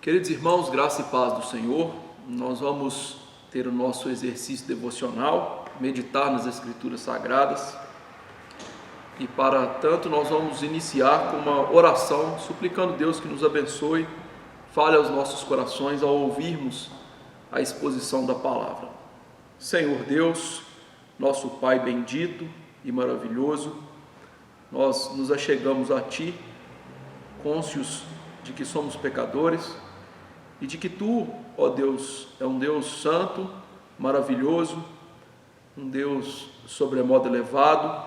Queridos irmãos, graça e paz do Senhor, nós vamos ter o nosso exercício devocional, meditar nas Escrituras Sagradas, e para tanto nós vamos iniciar com uma oração, suplicando Deus que nos abençoe, fale aos nossos corações ao ouvirmos a exposição da palavra. Senhor Deus, nosso Pai bendito e maravilhoso, nós nos achegamos a Ti, cônscios de que somos pecadores, e de que Tu, ó Deus, é um Deus santo, maravilhoso, um Deus sobremodo elevado,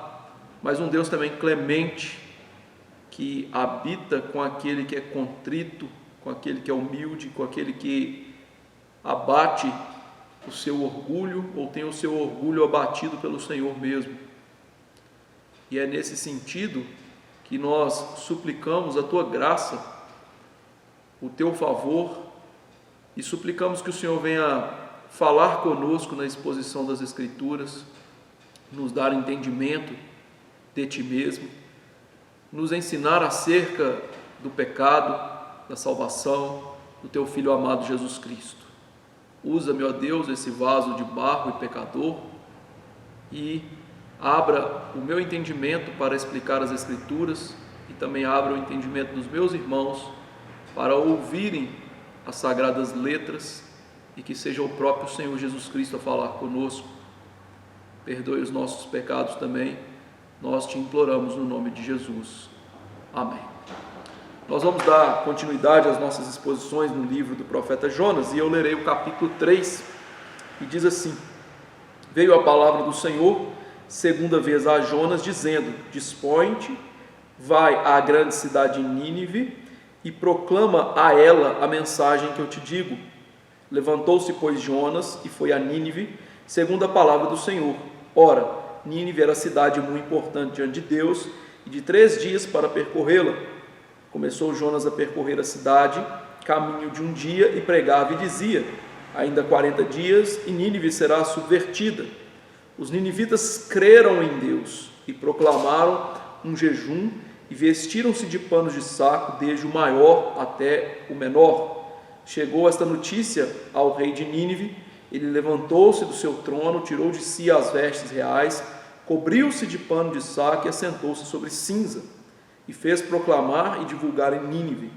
mas um Deus também clemente, que habita com aquele que é contrito, com aquele que é humilde, com aquele que abate o seu orgulho, ou tem o seu orgulho abatido pelo Senhor mesmo. E é nesse sentido que nós suplicamos a Tua graça, o Teu favor, e suplicamos que o Senhor venha falar conosco na exposição das Escrituras, nos dar entendimento de Ti mesmo, nos ensinar acerca do pecado, da salvação, do Teu Filho amado Jesus Cristo. Usa, meu Deus, esse vaso de barro e pecador e abra o meu entendimento para explicar as Escrituras e também abra o entendimento dos meus irmãos para ouvirem as sagradas letras e que seja o próprio Senhor Jesus Cristo a falar conosco. Perdoe os nossos pecados também, nós Te imploramos no nome de Jesus. Amém. Nós vamos dar continuidade às nossas exposições no livro do profeta Jonas e eu lerei o capítulo 3 e diz assim: Veio a palavra do Senhor segunda vez a Jonas dizendo: Dispõe-te, vai à grande cidade de Nínive e proclama a ela a mensagem que eu te digo. Levantou-se, pois, Jonas e foi a Nínive, segundo a palavra do Senhor. Ora, Nínive era cidade muito importante diante de Deus, e de 3 dias para percorrê-la. Começou Jonas a percorrer a cidade, caminho de um dia, e pregava e dizia: ainda 40 dias e Nínive será subvertida. Os ninivitas creram em Deus e proclamaram um jejum e vestiram-se de panos de saco, desde o maior até o menor. Chegou esta notícia ao rei de Nínive. Ele levantou-se do seu trono, tirou de si as vestes reais, cobriu-se de pano de saco e assentou-se sobre cinza, e fez proclamar e divulgar em Nínive,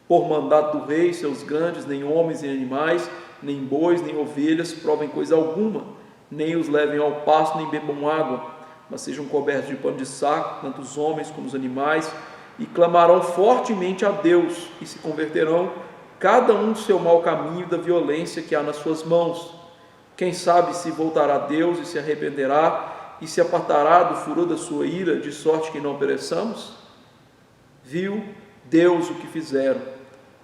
por mandato do rei, seus grandes, nem homens nem animais, nem bois, nem ovelhas, provem coisa alguma, nem os levem ao pasto, nem bebam água, mas sejam cobertos de pano de saco, tanto os homens como os animais, e clamarão fortemente a Deus, e se converterão, cada um do seu mau caminho e da violência que há nas suas mãos. Quem sabe se voltará a Deus e se arrependerá, e se apartará do furor da sua ira, de sorte que não pereçamos? Viu Deus o que fizeram,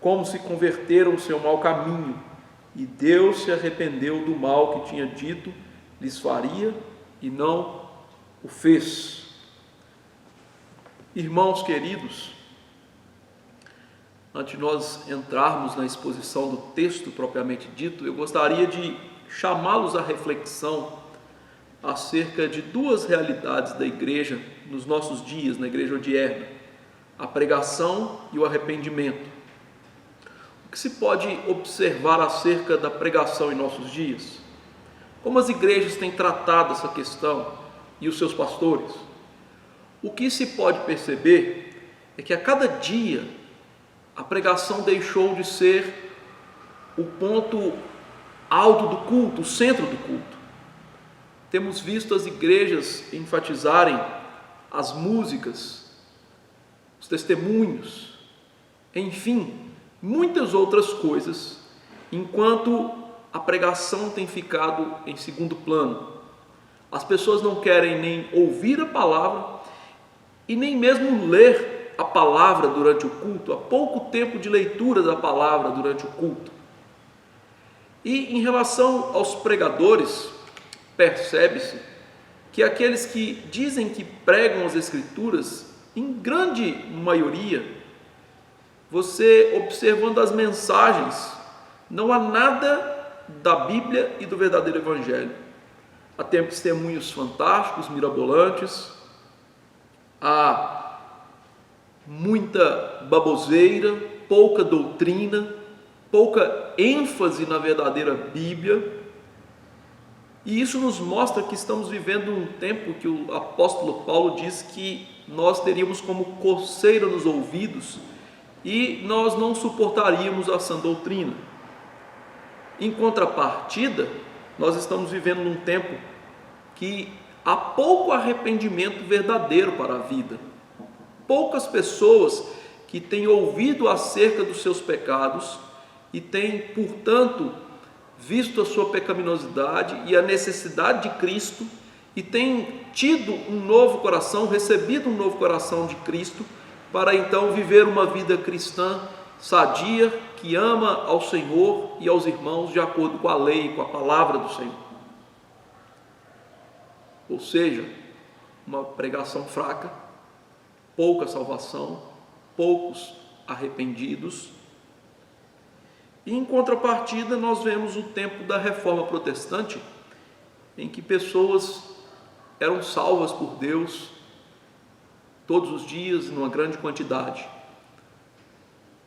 como se converteram o seu mau caminho, e Deus se arrependeu do mal que tinha dito lhes faria, e não o fez. Irmãos queridos, antes de nós entrarmos na exposição do texto propriamente dito, eu gostaria de chamá-los à reflexão acerca de 2 realidades da igreja nos nossos dias, na igreja odierna: a pregação e o arrependimento. O que se pode observar acerca da pregação em nossos dias? Como as igrejas têm tratado essa questão e os seus pastores? O que se pode perceber é que a cada dia a pregação deixou de ser o ponto alto do culto, o centro do culto. Temos visto as igrejas enfatizarem as músicas, os testemunhos, enfim, muitas outras coisas, enquanto a pregação tem ficado em segundo plano. As pessoas não querem nem ouvir a palavra e nem mesmo ler a palavra durante o culto. Há pouco tempo de leitura da palavra durante o culto. E em relação aos pregadores, percebe-se que aqueles que dizem que pregam as Escrituras, em grande maioria, você observando as mensagens, não há nada da Bíblia e do verdadeiro Evangelho. Há testemunhos fantásticos, mirabolantes, há muita baboseira, pouca doutrina, pouca ênfase na verdadeira Bíblia. E isso nos mostra que estamos vivendo um tempo que o apóstolo Paulo diz que nós teríamos como coceira nos ouvidos e nós não suportaríamos a sã doutrina. Em contrapartida, nós estamos vivendo num tempo que há pouco arrependimento verdadeiro para a vida. Poucas pessoas que têm ouvido acerca dos seus pecados e têm, portanto, visto a sua pecaminosidade e a necessidade de Cristo e têm tido um novo coração, recebido um novo coração de Cristo, para então viver uma vida cristã sadia, que ama ao Senhor e aos irmãos de acordo com a lei, com a palavra do Senhor. Ou seja, uma pregação fraca, pouca salvação, poucos arrependidos. E em contrapartida nós vemos o tempo da Reforma Protestante, em que pessoas eram salvas por Deus todos os dias, numa grande quantidade.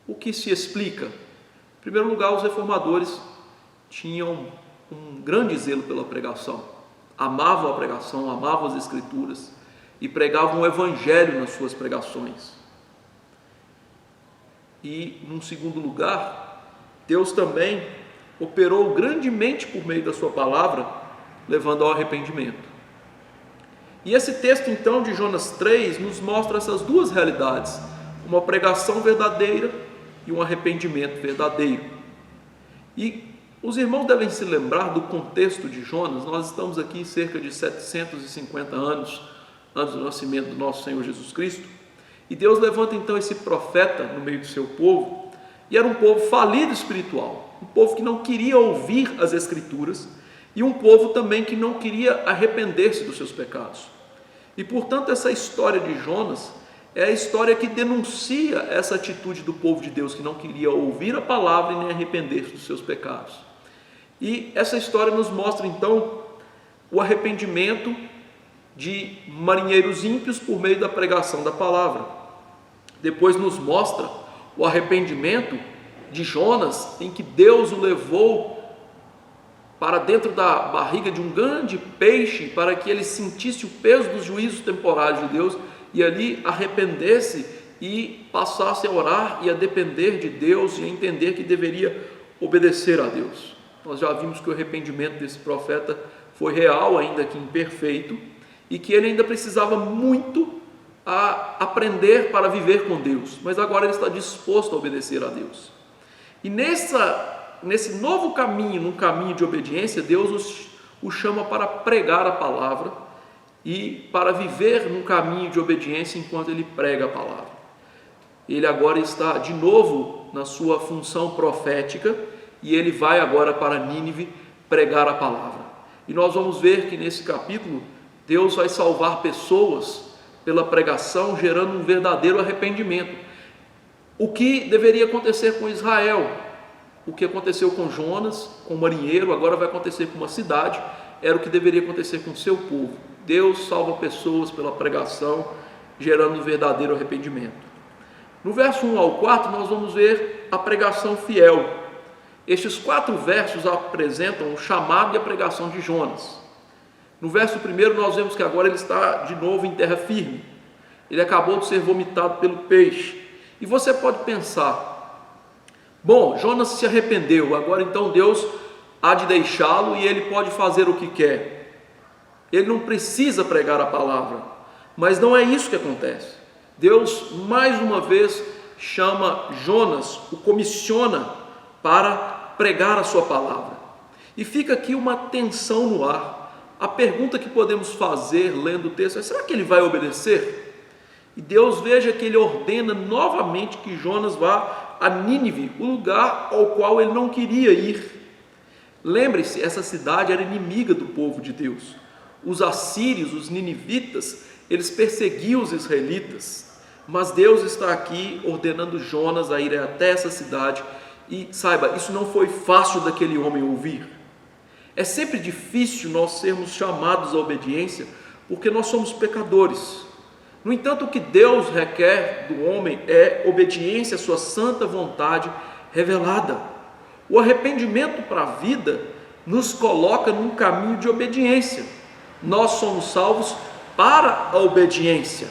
O que se explica? Em primeiro lugar, os reformadores tinham um grande zelo pela pregação, amavam a pregação, amavam as Escrituras e pregavam o Evangelho nas suas pregações. E, num segundo lugar, Deus também operou grandemente por meio da sua palavra, levando ao arrependimento. E esse texto então de Jonas 3 nos mostra essas duas realidades, uma pregação verdadeira e um arrependimento verdadeiro. E os irmãos devem se lembrar do contexto de Jonas. Nós estamos aqui cerca de 750 anos antes do nascimento do nosso Senhor Jesus Cristo, e Deus levanta então esse profeta no meio do seu povo, e era um povo falido espiritual, um povo que não queria ouvir as Escrituras, e um povo também que não queria arrepender-se dos seus pecados. E portanto essa história de Jonas é a história que denuncia essa atitude do povo de Deus, que não queria ouvir a palavra e nem arrepender-se dos seus pecados. E essa história nos mostra então o arrependimento de marinheiros ímpios por meio da pregação da palavra. Depois nos mostra o arrependimento de Jonas, em que Deus o levou para dentro da barriga de um grande peixe, para que ele sentisse o peso dos juízos temporários de Deus e ali arrependesse e passasse a orar e a depender de Deus e a entender que deveria obedecer a Deus. Nós já vimos que o arrependimento desse profeta foi real, ainda que imperfeito, e que ele ainda precisava muito a aprender para viver com Deus, mas agora ele está disposto a obedecer a Deus. E nesse novo caminho, num caminho de obediência, Deus o chama para pregar a palavra e para viver num caminho de obediência enquanto ele prega a palavra. Ele agora está de novo na sua função profética e ele vai agora para Nínive pregar a palavra. E nós vamos ver que nesse capítulo Deus vai salvar pessoas pela pregação, gerando um verdadeiro arrependimento. O que deveria acontecer com Israel, o que aconteceu com Jonas, com o marinheiro, agora vai acontecer com uma cidade, era o que deveria acontecer com o seu povo. Deus salva pessoas pela pregação, gerando um verdadeiro arrependimento. No verso 1 ao 4, nós vamos ver a pregação fiel. Estes 4 versos apresentam o chamado e a pregação de Jonas. No verso 1 nós vemos que agora ele está de novo em terra firme. Ele acabou de ser vomitado pelo peixe. E você pode pensar, bom, Jonas se arrependeu, agora então Deus há de deixá-lo e ele pode fazer o que quer. Ele não precisa pregar a palavra. Mas não é isso que acontece. Deus mais uma vez chama Jonas, o comissiona para pregar a sua palavra. E fica aqui uma tensão no ar. A pergunta que podemos fazer lendo o texto é: será que ele vai obedecer? E Deus, veja que ele ordena novamente que Jonas vá a Nínive, o lugar ao qual ele não queria ir. Lembre-se, essa cidade era inimiga do povo de Deus. Os assírios, os ninivitas, eles perseguiam os israelitas. Mas Deus está aqui ordenando Jonas a ir até essa cidade. E saiba, isso não foi fácil daquele homem ouvir. É sempre difícil nós sermos chamados à obediência, porque nós somos pecadores. No entanto, o que Deus requer do homem é obediência à sua santa vontade revelada. O arrependimento para a vida nos coloca num caminho de obediência. Nós somos salvos para a obediência.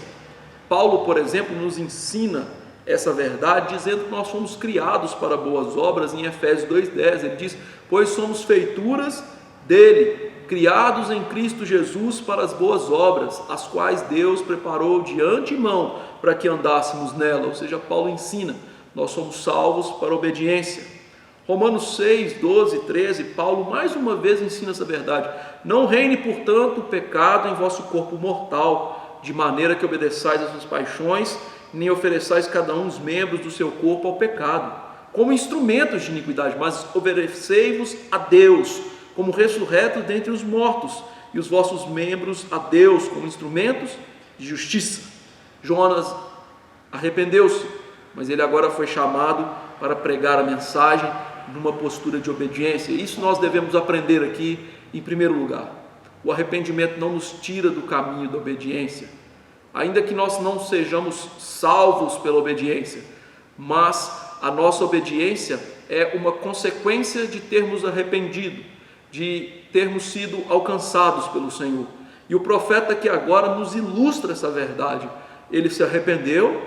Paulo, por exemplo, nos ensina essa verdade, dizendo que nós fomos criados para boas obras, em Efésios 2,10, ele diz: pois somos feituras dele, criados em Cristo Jesus para as boas obras, as quais Deus preparou de antemão para que andássemos nela. Ou seja, Paulo ensina, nós somos salvos para a obediência. Romanos 6, 12, 13, Paulo mais uma vez ensina essa verdade: não reine, portanto, o pecado em vosso corpo mortal, de maneira que obedeçais às suas paixões, nem ofereçais cada um os membros do seu corpo ao pecado, como instrumentos de iniquidade, mas oferecei-vos a Deus, como ressurretos dentre os mortos, e os vossos membros a Deus, como instrumentos de justiça. Jonas arrependeu-se, mas ele agora foi chamado para pregar a mensagem numa postura de obediência. Isso nós devemos aprender aqui em primeiro lugar. O arrependimento não nos tira do caminho da obediência, ainda que nós não sejamos salvos pela obediência, mas a nossa obediência é uma consequência de termos arrependido, de termos sido alcançados pelo Senhor. E o profeta que agora nos ilustra essa verdade, ele se arrependeu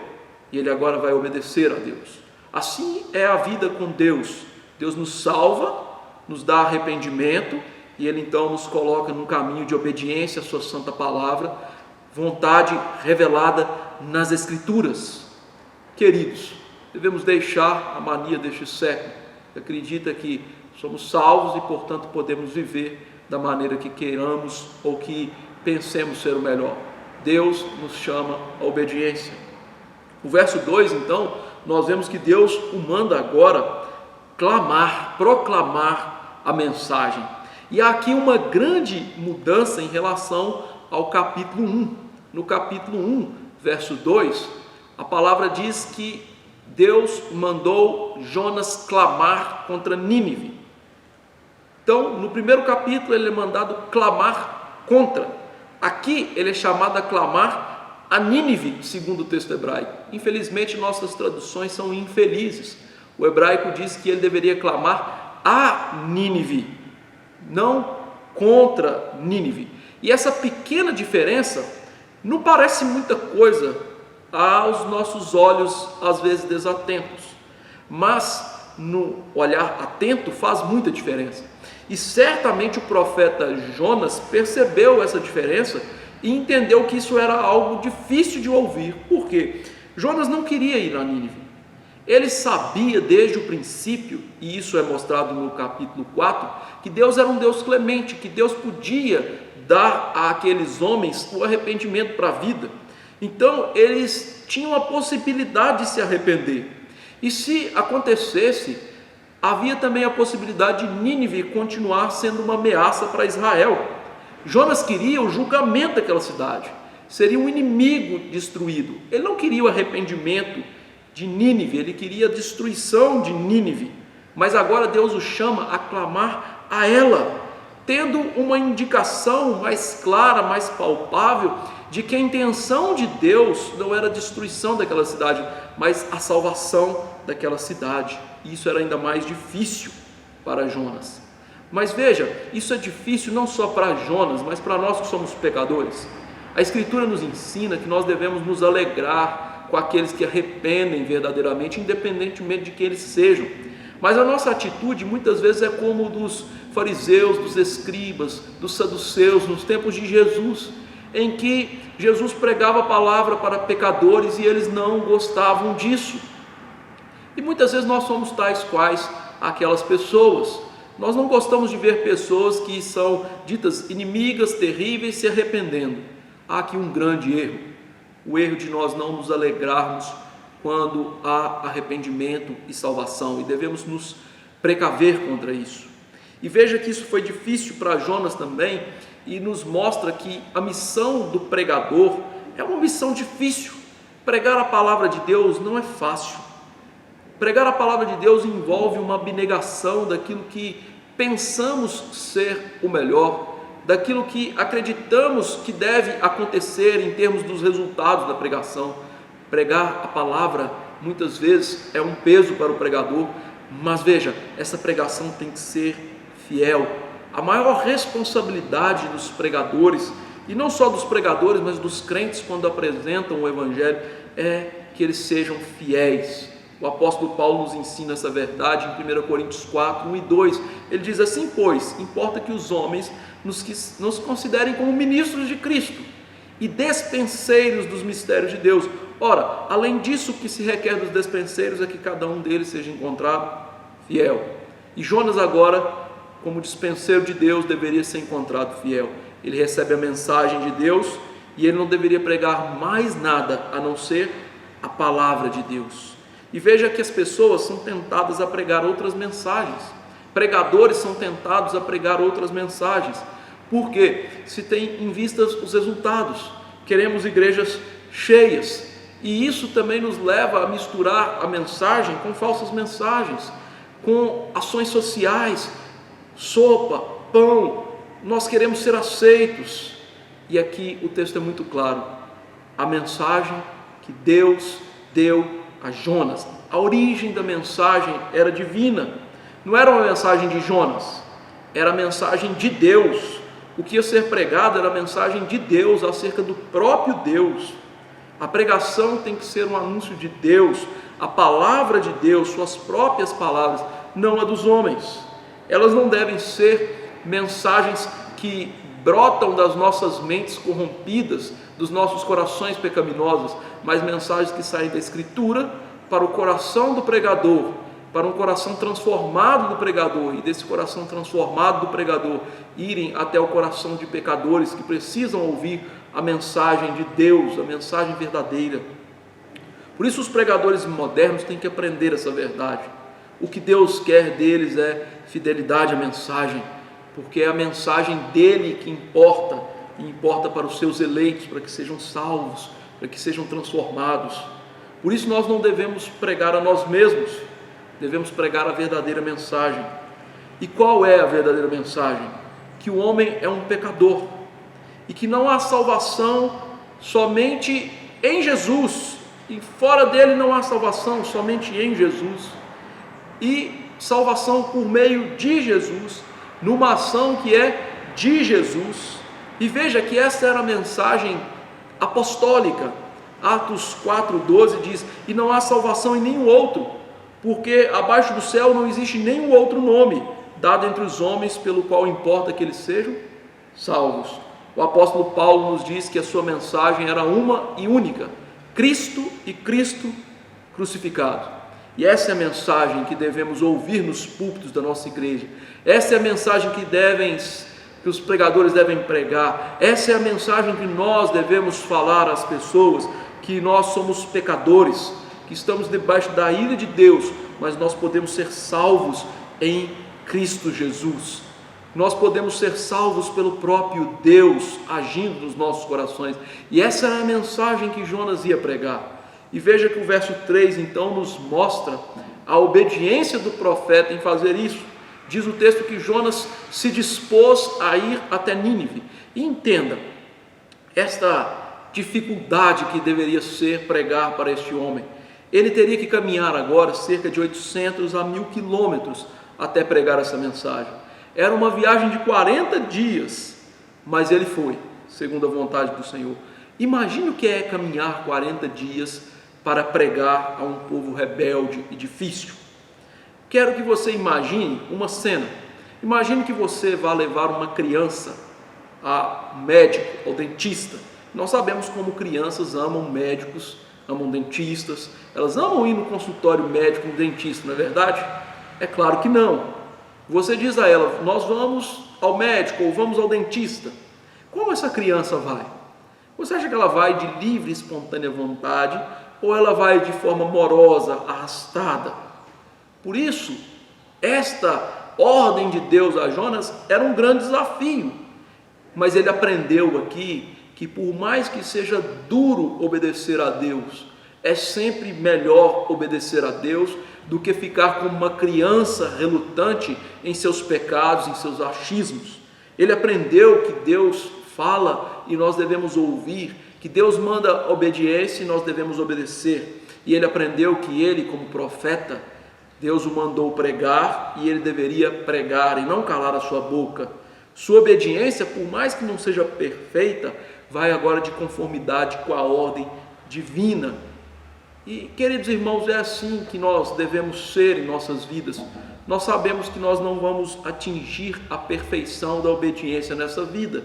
e ele agora vai obedecer a Deus. Assim é a vida com Deus. Deus nos salva, nos dá arrependimento e ele então nos coloca num caminho de obediência à sua santa palavra, vontade revelada nas Escrituras. Queridos, devemos deixar a mania deste século, que acredita que somos salvos e, portanto, podemos viver da maneira que queiramos ou que pensemos ser o melhor. Deus nos chama à obediência. O verso 2, então, nós vemos que Deus o manda agora clamar, proclamar a mensagem. E há aqui uma grande mudança em relação ao capítulo 1. No capítulo 1, verso 2, a palavra diz que Deus mandou Jonas clamar contra Nínive. Então, no primeiro capítulo ele é mandado clamar contra. Aqui ele é chamado a clamar a Nínive, segundo o texto hebraico. Infelizmente nossas traduções são infelizes. O hebraico diz que ele deveria clamar a Nínive, não contra Nínive. E essa pequena diferença não parece muita coisa aos nossos olhos, às vezes desatentos, mas no olhar atento faz muita diferença. E certamente o profeta Jonas percebeu essa diferença e entendeu que isso era algo difícil de ouvir. Por quê? Jonas não queria ir a Nínive. Ele sabia desde o princípio, e isso é mostrado no capítulo 4, que Deus era um Deus clemente, que Deus podia dar àqueles homens o arrependimento para a vida. Então eles tinham a possibilidade de se arrepender. E se acontecesse, havia também a possibilidade de Nínive continuar sendo uma ameaça para Israel. Jonas queria o julgamento daquela cidade, seria um inimigo destruído. Ele não queria o arrependimento de Nínive, ele queria a destruição de Nínive. Mas agora Deus o chama a clamar a ela, tendo uma indicação mais clara, mais palpável, de que a intenção de Deus não era a destruição daquela cidade, mas a salvação daquela cidade. E isso era ainda mais difícil para Jonas. Mas veja, isso é difícil não só para Jonas, mas para nós que somos pecadores. A Escritura nos ensina que nós devemos nos alegrar com aqueles que arrependem verdadeiramente, independentemente de quem eles sejam. Mas a nossa atitude muitas vezes é como dos fariseus, dos escribas, dos saduceus nos tempos de Jesus, em que Jesus pregava a palavra para pecadores e eles não gostavam disso. E muitas vezes nós somos tais quais aquelas pessoas. Nós não gostamos de ver pessoas que são ditas inimigas, terríveis, se arrependendo. Há aqui um grande erro, o erro de nós não nos alegrarmos quando há arrependimento e salvação, e devemos nos precaver contra isso. E veja que isso foi difícil para Jonas também, e nos mostra que a missão do pregador é uma missão difícil. Pregar a palavra de Deus não é fácil. Pregar a palavra de Deus envolve uma abnegação daquilo que pensamos ser o melhor, daquilo que acreditamos que deve acontecer em termos dos resultados da pregação. Pregar a palavra muitas vezes é um peso para o pregador, Mas veja, essa pregação tem que ser fiel. A maior responsabilidade dos pregadores, e não só dos pregadores, mas dos crentes quando apresentam o Evangelho, é que eles sejam fiéis. O apóstolo Paulo nos ensina essa verdade em 1 Coríntios 4, 1 e 2. Ele diz assim: pois, importa que os homens nos considerem como ministros de Cristo e despenseiros dos mistérios de Deus. Ora, além disso, o que se requer dos despenseiros é que cada um deles seja encontrado fiel. E Jonas agora, como dispenseiro de Deus, deveria ser encontrado fiel. Ele recebe a mensagem de Deus e ele não deveria pregar mais nada a não ser a palavra de Deus. E veja que as pessoas são tentadas a pregar outras mensagens. Pregadores são tentados a pregar outras mensagens. Por quê? Se tem em vista os resultados. Queremos igrejas cheias. E isso também nos leva a misturar a mensagem com falsas mensagens, com ações sociais, sopa, pão. Nós queremos ser aceitos. E aqui o texto é muito claro. A mensagem que Deus deu a Jonas, a origem da mensagem era divina. Não era uma mensagem de Jonas, era a mensagem de Deus. O que ia ser pregado era a mensagem de Deus acerca do próprio Deus. A pregação tem que ser um anúncio de Deus, a palavra de Deus, suas próprias palavras, não a dos homens. Elas não devem ser mensagens que brotam das nossas mentes corrompidas, dos nossos corações pecaminosos, mas mensagens que saem da Escritura para o coração do pregador, para um coração transformado do pregador, e desse coração transformado do pregador irem até o coração de pecadores que precisam ouvir a mensagem de Deus, a mensagem verdadeira. Por isso os pregadores modernos têm que aprender essa verdade. O que Deus quer deles é fidelidade à mensagem, porque é a mensagem dele que importa, e importa para os seus eleitos, para que sejam salvos, para que sejam transformados. Por isso nós não devemos pregar a nós mesmos, devemos pregar a verdadeira mensagem. E qual é a verdadeira mensagem? Que o homem é um pecador, e que não há salvação somente em Jesus, e fora dele não há salvação, somente em Jesus, e salvação por meio de Jesus, numa ação que é de Jesus. E veja que essa era a mensagem apostólica. Atos 4,12 diz: e não há salvação em nenhum outro, porque abaixo do céu não existe nenhum outro nome dado entre os homens pelo qual importa que eles sejam salvos. O apóstolo Paulo nos diz que a sua mensagem era uma e única: Cristo e Cristo crucificado. E essa é a mensagem que devemos ouvir nos púlpitos da nossa igreja. Essa é a mensagem que os pregadores devem pregar. Essa é a mensagem que nós devemos falar às pessoas, que nós somos pecadores, que estamos debaixo da ira de Deus, mas nós podemos ser salvos em Cristo Jesus. Nós podemos ser salvos pelo próprio Deus agindo nos nossos corações. E essa era a mensagem que Jonas ia pregar. E veja que o verso 3 então nos mostra a obediência do profeta em fazer isso. Diz o texto que Jonas se dispôs a ir até Nínive. E entenda esta dificuldade que deveria ser pregar para este homem. Ele teria que caminhar agora cerca de 800 a 1000 quilômetros até pregar essa mensagem. Era uma viagem de 40 dias, mas ele foi, segundo a vontade do Senhor. Imagine o que é caminhar 40 dias para pregar a um povo rebelde e difícil. Quero que você imagine uma cena. Imagine que você vá levar uma criança a médico ou dentista. Nós sabemos como crianças amam médicos, amam dentistas. Elas amam ir no consultório médico, no dentista, não é verdade? É claro que não. Você diz a ela: nós vamos ao médico ou vamos ao dentista. Como essa criança vai? Você acha que ela vai de livre e espontânea vontade, ou ela vai de forma morosa, arrastada? Por isso, esta ordem de Deus a Jonas era um grande desafio, mas ele aprendeu aqui que por mais que seja duro obedecer a Deus, é sempre melhor obedecer a Deus do que ficar como uma criança relutante em seus pecados, em seus achismos. Ele aprendeu que Deus fala e nós devemos ouvir, que Deus manda obediência e nós devemos obedecer. E ele aprendeu que ele, como profeta, Deus o mandou pregar e ele deveria pregar e não calar a sua boca. Sua obediência, por mais que não seja perfeita, vai agora de conformidade com a ordem divina. E, queridos irmãos, é assim que nós devemos ser em nossas vidas. Nós sabemos que nós não vamos atingir a perfeição da obediência nessa vida,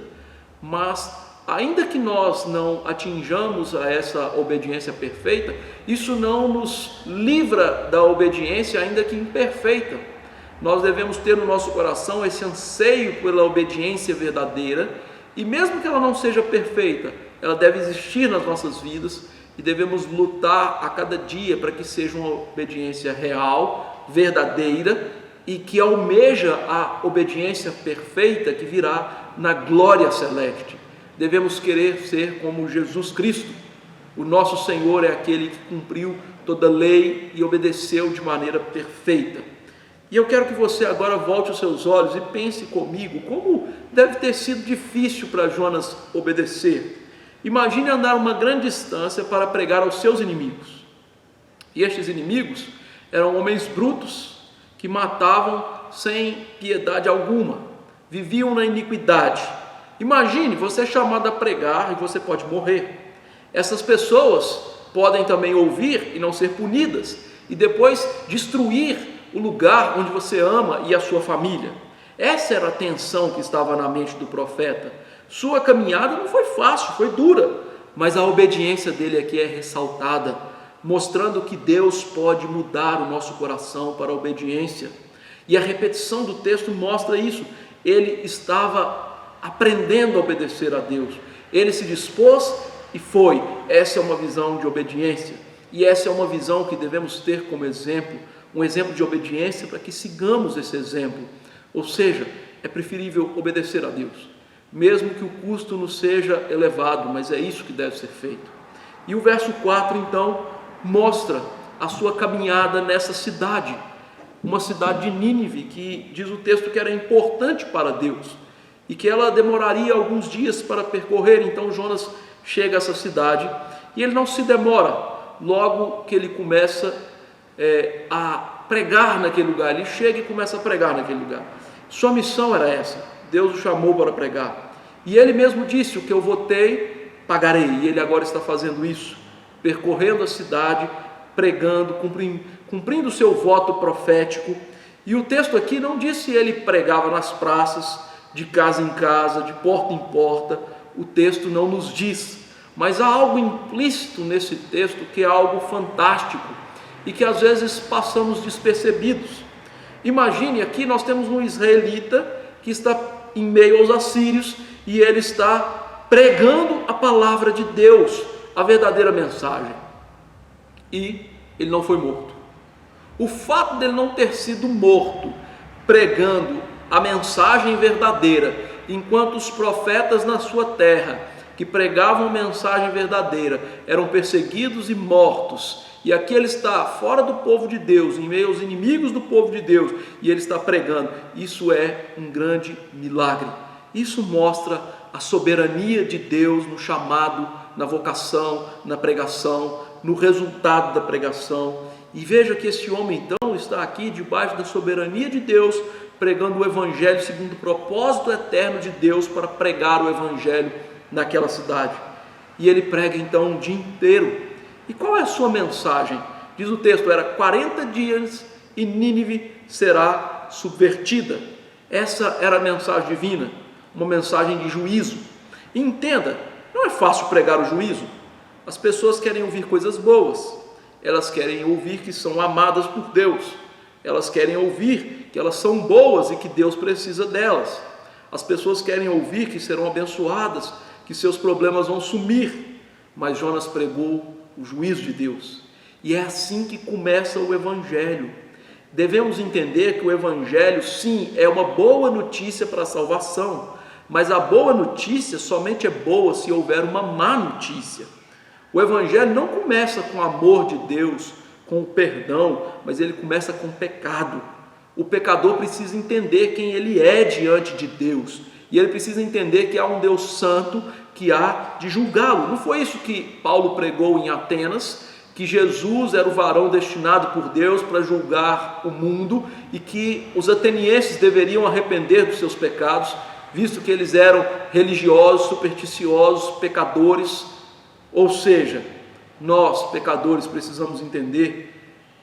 mas ainda que nós não atinjamos a essa obediência perfeita, isso não nos livra da obediência, ainda que imperfeita. Nós devemos ter no nosso coração esse anseio pela obediência verdadeira, e mesmo que ela não seja perfeita, ela deve existir nas nossas vidas, e devemos lutar a cada dia para que seja uma obediência real, verdadeira, e que almeja a obediência perfeita que virá na glória celeste. Devemos querer ser como Jesus Cristo. O nosso Senhor é aquele que cumpriu toda a lei e obedeceu de maneira perfeita. E eu quero que você agora volte os seus olhos e pense comigo como deve ter sido difícil para Jonas obedecer. Imagine andar uma grande distância para pregar aos seus inimigos. E estes inimigos eram homens brutos que matavam sem piedade alguma, viviam na iniquidade. Imagine você é chamado a pregar e você pode morrer. Essas pessoas podem também ouvir e não ser punidas, e depois destruir o lugar onde você ama e a sua família. Essa era a tensão que estava na mente do profeta. Sua caminhada não foi fácil, foi dura, mas a obediência dele aqui é ressaltada, mostrando que Deus pode mudar o nosso coração para a obediência. E a repetição do texto mostra isso. Ele estava aprendendo a obedecer a Deus. Ele se dispôs e foi. Essa é uma visão de obediência. E essa é uma visão que devemos ter como exemplo, um exemplo de obediência para que sigamos esse exemplo. Ou seja, é preferível obedecer a Deus, mesmo que o custo não seja elevado, mas é isso que deve ser feito. E o verso 4 então mostra a sua caminhada nessa cidade, uma cidade de Nínive, que diz o texto que era importante para Deus, e que ela demoraria alguns dias para percorrer. Então Jonas chega a essa cidade, e ele não se demora, logo que ele começa a pregar naquele lugar, ele chega e começa a pregar naquele lugar. Sua missão era essa, Deus o chamou para pregar, e ele mesmo disse: o que eu votei, pagarei. E ele agora está fazendo isso, percorrendo a cidade, pregando, cumprindo o seu voto profético. E o texto aqui não diz se ele pregava nas praças, de casa em casa, de porta em porta. O texto não nos diz, mas há algo implícito nesse texto que é algo fantástico e que às vezes passamos despercebidos. Imagine, aqui nós temos um israelita que está em meio aos assírios e ele está pregando a palavra de Deus, a verdadeira mensagem, e ele não foi morto. O fato dele não ter sido morto pregando a mensagem verdadeira, enquanto os profetas na sua terra que pregavam a mensagem verdadeira eram perseguidos e mortos, e aqui ele está fora do povo de Deus, em meio aos inimigos do povo de Deus, e ele está pregando. Isso é um grande milagre. Isso mostra a soberania de Deus no chamado, na vocação, na pregação, no resultado da pregação. E veja que esse homem então está aqui debaixo da soberania de Deus, pregando o evangelho segundo o propósito eterno de Deus para pregar o evangelho naquela cidade. E ele prega então um dia inteiro. E qual é a sua mensagem? Diz o texto, era 40 dias e Nínive será subvertida. Essa era a mensagem divina, uma mensagem de juízo. E entenda, não é fácil pregar o juízo. As pessoas querem ouvir coisas boas, elas querem ouvir que são amadas por Deus, elas querem ouvir que elas são boas e que Deus precisa delas. As pessoas querem ouvir que serão abençoadas, que seus problemas vão sumir. Mas Jonas pregou o juízo de Deus, e é assim que começa o evangelho. Devemos entender que o evangelho, sim, é uma boa notícia para a salvação, mas a boa notícia somente é boa se houver uma má notícia. O evangelho não começa com o amor de Deus, com o perdão, mas ele começa com o pecado. O pecador precisa entender quem ele é diante de Deus, e ele precisa entender que há um Deus santo que há de julgá-lo. Não foi isso que Paulo pregou em Atenas, que Jesus era o varão destinado por Deus para julgar o mundo e que os atenienses deveriam arrepender dos seus pecados, visto que eles eram religiosos, supersticiosos, pecadores. Ou seja, nós, pecadores, precisamos entender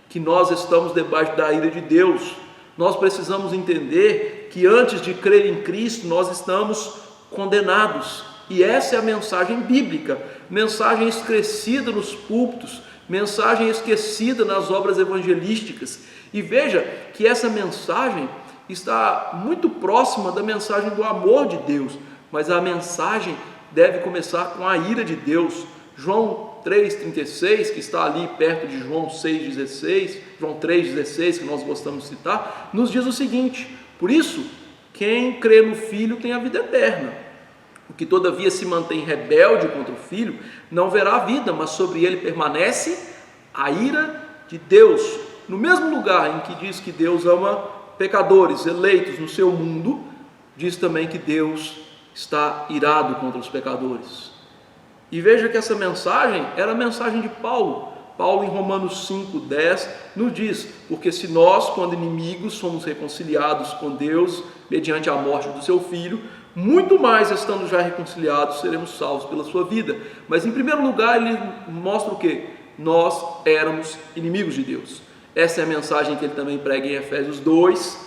que nós estamos debaixo da ira de Deus. Nós precisamos entender que antes de crer em Cristo, nós estamos condenados. E essa é a mensagem bíblica, mensagem esquecida nos púlpitos, mensagem esquecida nas obras evangelísticas. E veja que essa mensagem está muito próxima da mensagem do amor de Deus, mas a mensagem deve começar com a ira de Deus. João 3,36, que está ali perto de João 6,16, João 3,16, que nós gostamos de citar, nos diz o seguinte: por isso, quem crê no Filho tem a vida eterna. O que todavia se mantém rebelde contra o Filho não verá a vida, mas sobre ele permanece a ira de Deus. No mesmo lugar em que diz que Deus ama pecadores eleitos no seu mundo, diz também que Deus está irado contra os pecadores. E veja que essa mensagem era a mensagem de Paulo. Paulo, em Romanos 5,10, nos diz: porque se nós, quando inimigos, somos reconciliados com Deus mediante a morte do seu Filho, muito mais, estando já reconciliados, seremos salvos pela sua vida. Mas em primeiro lugar ele mostra o quê? Nós éramos inimigos de Deus. Essa é a mensagem que ele também prega em Efésios 2,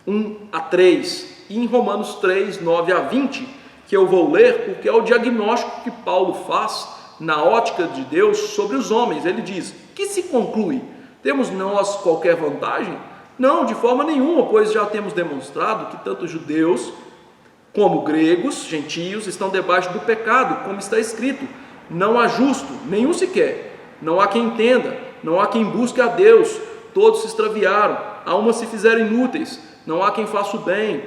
1 a 3, e em Romanos 3, 9 a 20, que eu vou ler, porque é o diagnóstico que Paulo faz na ótica de Deus sobre os homens. Ele diz: que se conclui? Temos nós qualquer vantagem? Não, de forma nenhuma, pois já temos demonstrado que tanto judeus como gregos, gentios, estão debaixo do pecado, como está escrito: não há justo, nenhum sequer, não há quem entenda, não há quem busque a Deus, todos se extraviaram, a uma se fizeram inúteis, não há quem faça o bem,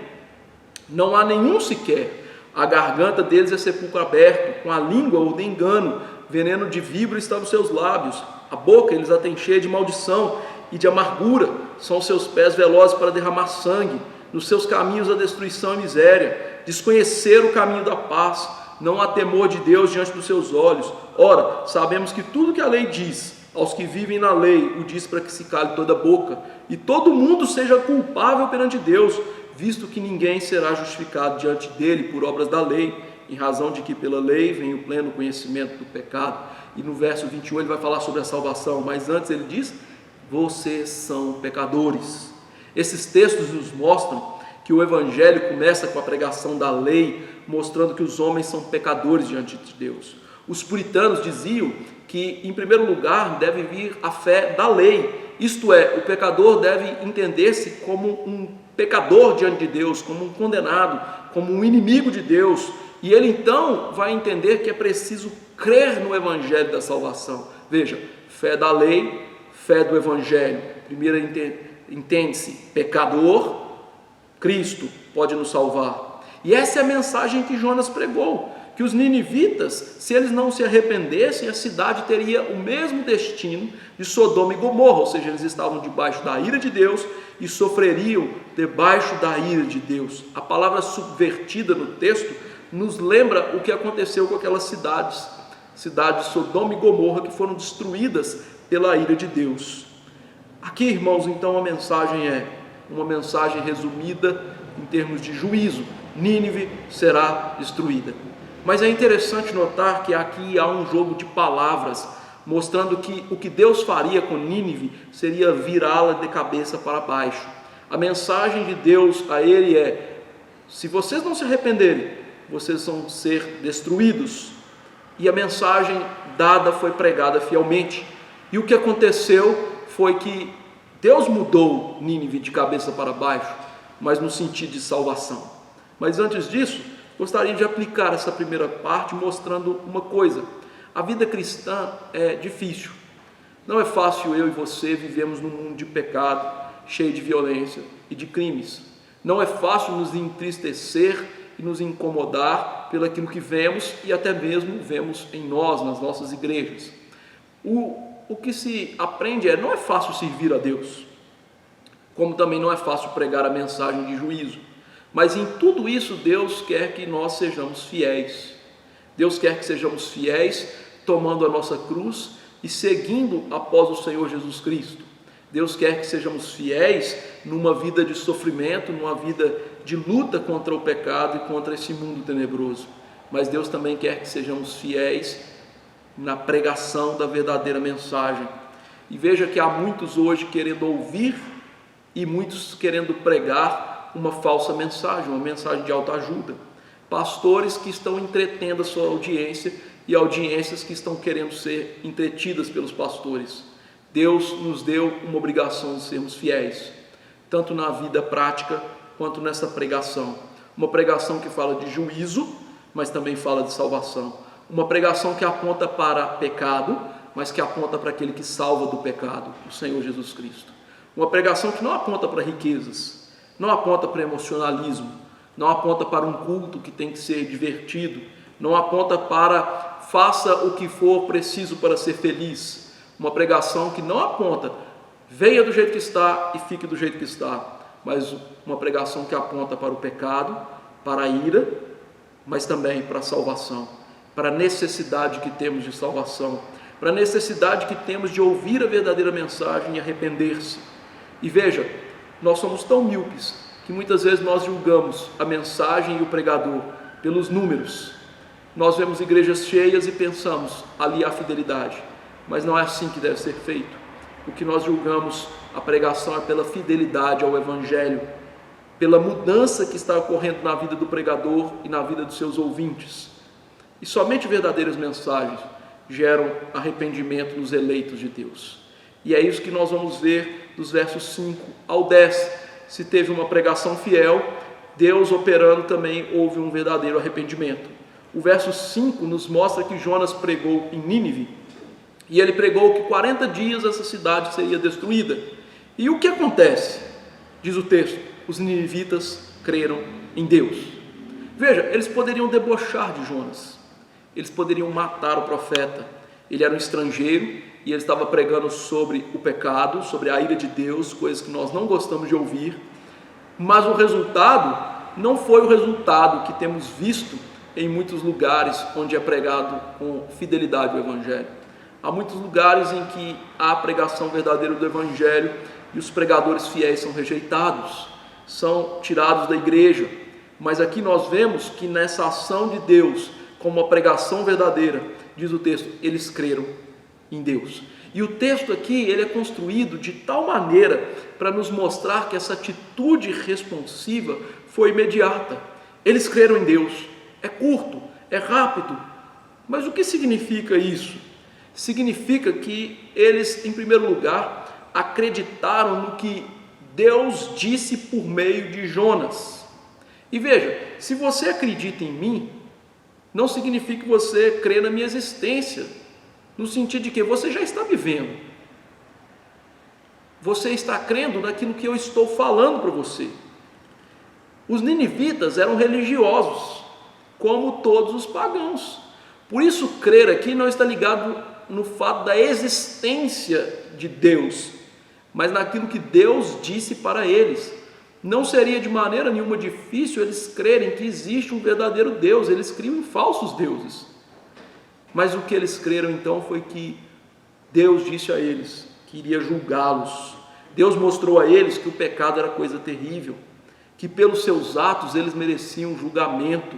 não há nenhum sequer. A garganta deles é sepulcro aberto, com a língua ou de engano, veneno de víbora está nos seus lábios, a boca eles a têm cheia de maldição e de amargura, são seus pés velozes para derramar sangue, nos seus caminhos a destruição e miséria, desconhecer o caminho da paz, não há temor de Deus diante dos seus olhos. Ora, sabemos que tudo que a lei diz, aos que vivem na lei, o diz para que se cale toda a boca, e todo mundo seja culpável perante Deus, visto que ninguém será justificado diante dele por obras da lei, em razão de que pela lei vem o pleno conhecimento do pecado. E no verso 21 ele vai falar sobre a salvação, mas antes ele diz: vocês são pecadores. Esses textos nos mostram que o Evangelho começa com a pregação da lei, mostrando que os homens são pecadores diante de Deus. Os puritanos diziam que, em primeiro lugar, deve vir a fé da lei, isto é, o pecador deve entender-se como um pecador diante de Deus, como um condenado, como um inimigo de Deus, e ele então vai entender que é preciso crer no Evangelho da salvação. Veja, fé da lei, fé do Evangelho. Primeiro entende-se pecador, Cristo pode nos salvar. E essa é a mensagem que Jonas pregou, que os ninivitas, se eles não se arrependessem, a cidade teria o mesmo destino de Sodoma e Gomorra, ou seja, eles estavam debaixo da ira de Deus e sofreriam debaixo da ira de Deus. A palavra subvertida no texto nos lembra o que aconteceu com aquelas cidades de Sodoma e Gomorra, que foram destruídas pela ira de Deus. Aqui, irmãos, então a mensagem é uma mensagem resumida em termos de juízo: Nínive será destruída. Mas é interessante notar que aqui há um jogo de palavras, mostrando que o que Deus faria com Nínive seria virá-la de cabeça para baixo. A mensagem de Deus a ele é: se vocês não se arrependerem, vocês vão ser destruídos. E a mensagem dada foi pregada fielmente. E o que aconteceu foi que Deus mudou Nínive de cabeça para baixo, mas no sentido de salvação. Mas antes disso, gostaria de aplicar essa primeira parte mostrando uma coisa: a vida cristã é difícil. Não é fácil eu e você vivemos num mundo de pecado, cheio de violência e de crimes. Não é fácil nos entristecer e nos incomodar pelo aquilo que vemos e até mesmo vemos em nós, nas nossas igrejas. O que se aprende não é fácil servir a Deus, como também não é fácil pregar a mensagem de juízo. Mas em tudo isso Deus quer que nós sejamos fiéis. Deus quer que sejamos fiéis, tomando a nossa cruz, e seguindo após o Senhor Jesus Cristo. Deus quer que sejamos fiéis numa vida de sofrimento, numa vida de luta contra o pecado e contra esse mundo tenebroso. Mas Deus também quer que sejamos fiéis na pregação da verdadeira mensagem. E veja que há muitos hoje querendo ouvir e muitos querendo pregar uma falsa mensagem, uma mensagem de autoajuda. Pastores que estão entretendo a sua audiência e audiências que estão querendo ser entretidas pelos pastores. Deus nos deu uma obrigação de sermos fiéis, tanto na vida prática quanto nessa pregação. Uma pregação que fala de juízo, mas também fala de salvação. Uma pregação que aponta para pecado, mas que aponta para aquele que salva do pecado, o Senhor Jesus Cristo. Uma pregação que não aponta para riquezas, não aponta para emocionalismo, não aponta para um culto que tem que ser divertido, não aponta para faça o que for preciso para ser feliz. Uma pregação que não aponta, venha do jeito que está e fique do jeito que está, mas uma pregação que aponta para o pecado, para a ira, mas também para a salvação, para a necessidade que temos de salvação, para a necessidade que temos de ouvir a verdadeira mensagem e arrepender-se. E veja, nós somos tão míopes que muitas vezes nós julgamos a mensagem e o pregador pelos números. Nós vemos igrejas cheias e pensamos, ali há fidelidade. Mas não é assim que deve ser feito. O que nós julgamos a pregação é pela fidelidade ao Evangelho, pela mudança que está ocorrendo na vida do pregador e na vida dos seus ouvintes. E somente verdadeiras mensagens geram arrependimento nos eleitos de Deus. E é isso que nós vamos ver dos versos 5 ao 10. Se teve uma pregação fiel, Deus operando também houve um verdadeiro arrependimento. O verso 5 nos mostra que Jonas pregou em Nínive, e ele pregou que 40 dias essa cidade seria destruída. E o que acontece? Diz o texto, os ninivitas creram em Deus. Veja, eles poderiam debochar de Jonas, eles poderiam matar o profeta, ele era um estrangeiro e ele estava pregando sobre o pecado, sobre a ira de Deus, coisas que nós não gostamos de ouvir, mas o resultado não foi o resultado que temos visto em muitos lugares onde é pregado com fidelidade o Evangelho. Há muitos lugares em que há a pregação verdadeira do Evangelho e os pregadores fiéis são rejeitados, são tirados da igreja. Mas aqui nós vemos que nessa ação de Deus, como uma pregação verdadeira, diz o texto, eles creram em Deus. E o texto aqui ele é construído de tal maneira para nos mostrar que essa atitude responsiva foi imediata. Eles creram em Deus. É curto, é rápido. Mas o que significa isso? Significa que eles, em primeiro lugar, acreditaram no que Deus disse por meio de Jonas. E veja, se você acredita em mim, não significa que você crê na minha existência, no sentido de que você já está vivendo. Você está crendo naquilo que eu estou falando para você. Os ninivitas eram religiosos, como todos os pagãos. Por isso, crer aqui não está ligado no fato da existência de Deus, mas naquilo que Deus disse para eles. Não seria de maneira nenhuma difícil eles crerem que existe um verdadeiro Deus, eles criam em falsos deuses. Mas o que eles creram então foi que Deus disse a eles que iria julgá-los. Deus mostrou a eles que o pecado era coisa terrível, que pelos seus atos eles mereciam julgamento,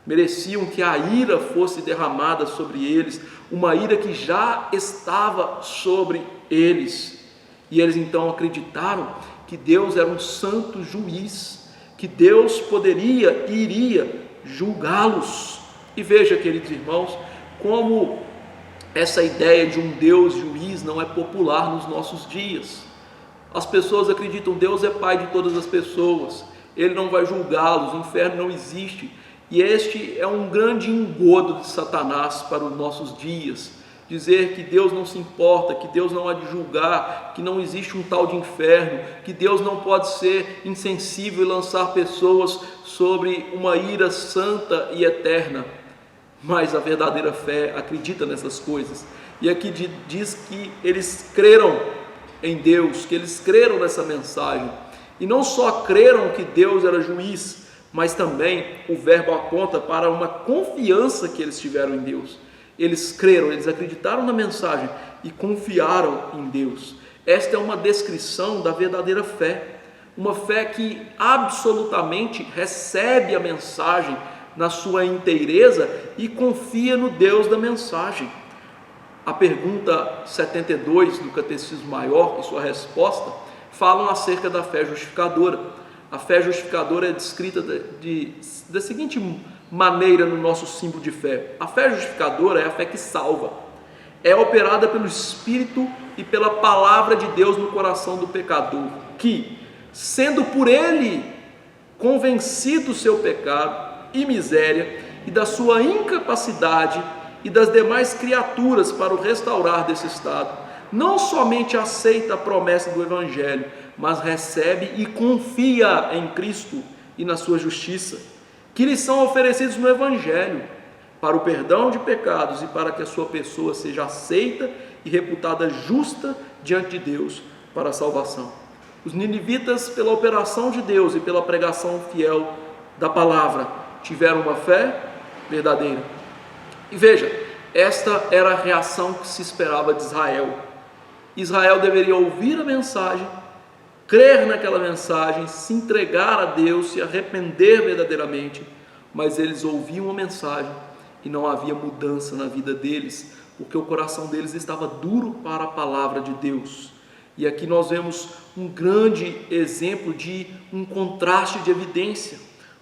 mereciam que a ira fosse derramada sobre eles, uma ira que já estava sobre eles. E eles então acreditaram que Deus era um santo juiz, que Deus poderia e iria julgá-los. E veja, queridos irmãos, como essa ideia de um Deus juiz não é popular nos nossos dias. As pessoas acreditam que Deus é pai de todas as pessoas, Ele não vai julgá-los, o inferno não existe. E este é um grande engodo de Satanás para os nossos dias, dizer que Deus não se importa, que Deus não há de julgar, que não existe um tal de inferno, que Deus não pode ser insensível e lançar pessoas sobre uma ira santa e eterna. Mas a verdadeira fé acredita nessas coisas. E aqui diz que eles creram em Deus, que eles creram nessa mensagem. E não só creram que Deus era juiz, mas também o verbo aponta para uma confiança que eles tiveram em Deus. Eles creram, eles acreditaram na mensagem e confiaram em Deus. Esta é uma descrição da verdadeira fé, uma fé que absolutamente recebe a mensagem na sua inteireza e confia no Deus da mensagem. A pergunta 72 do Catecismo Maior e sua resposta falam acerca da fé justificadora. A fé justificadora é descrita da seguinte maneira no nosso símbolo de fé. A fé justificadora é a fé que salva. É operada pelo Espírito e pela palavra de Deus no coração do pecador, que, sendo por ele convencido do seu pecado e miséria e da sua incapacidade e das demais criaturas para o restaurar desse estado, não somente aceita a promessa do Evangelho, mas recebe e confia em Cristo e na sua justiça, que lhes são oferecidos no Evangelho, para o perdão de pecados e para que a sua pessoa seja aceita e reputada justa diante de Deus para a salvação. Os ninivitas, pela operação de Deus e pela pregação fiel da palavra, tiveram uma fé verdadeira. E veja, esta era a reação que se esperava de Israel. Israel deveria ouvir a mensagem, crer naquela mensagem, se entregar a Deus, se arrepender verdadeiramente, mas eles ouviam a mensagem e não havia mudança na vida deles, porque o coração deles estava duro para a palavra de Deus. E aqui nós vemos um grande exemplo de um contraste de evidência.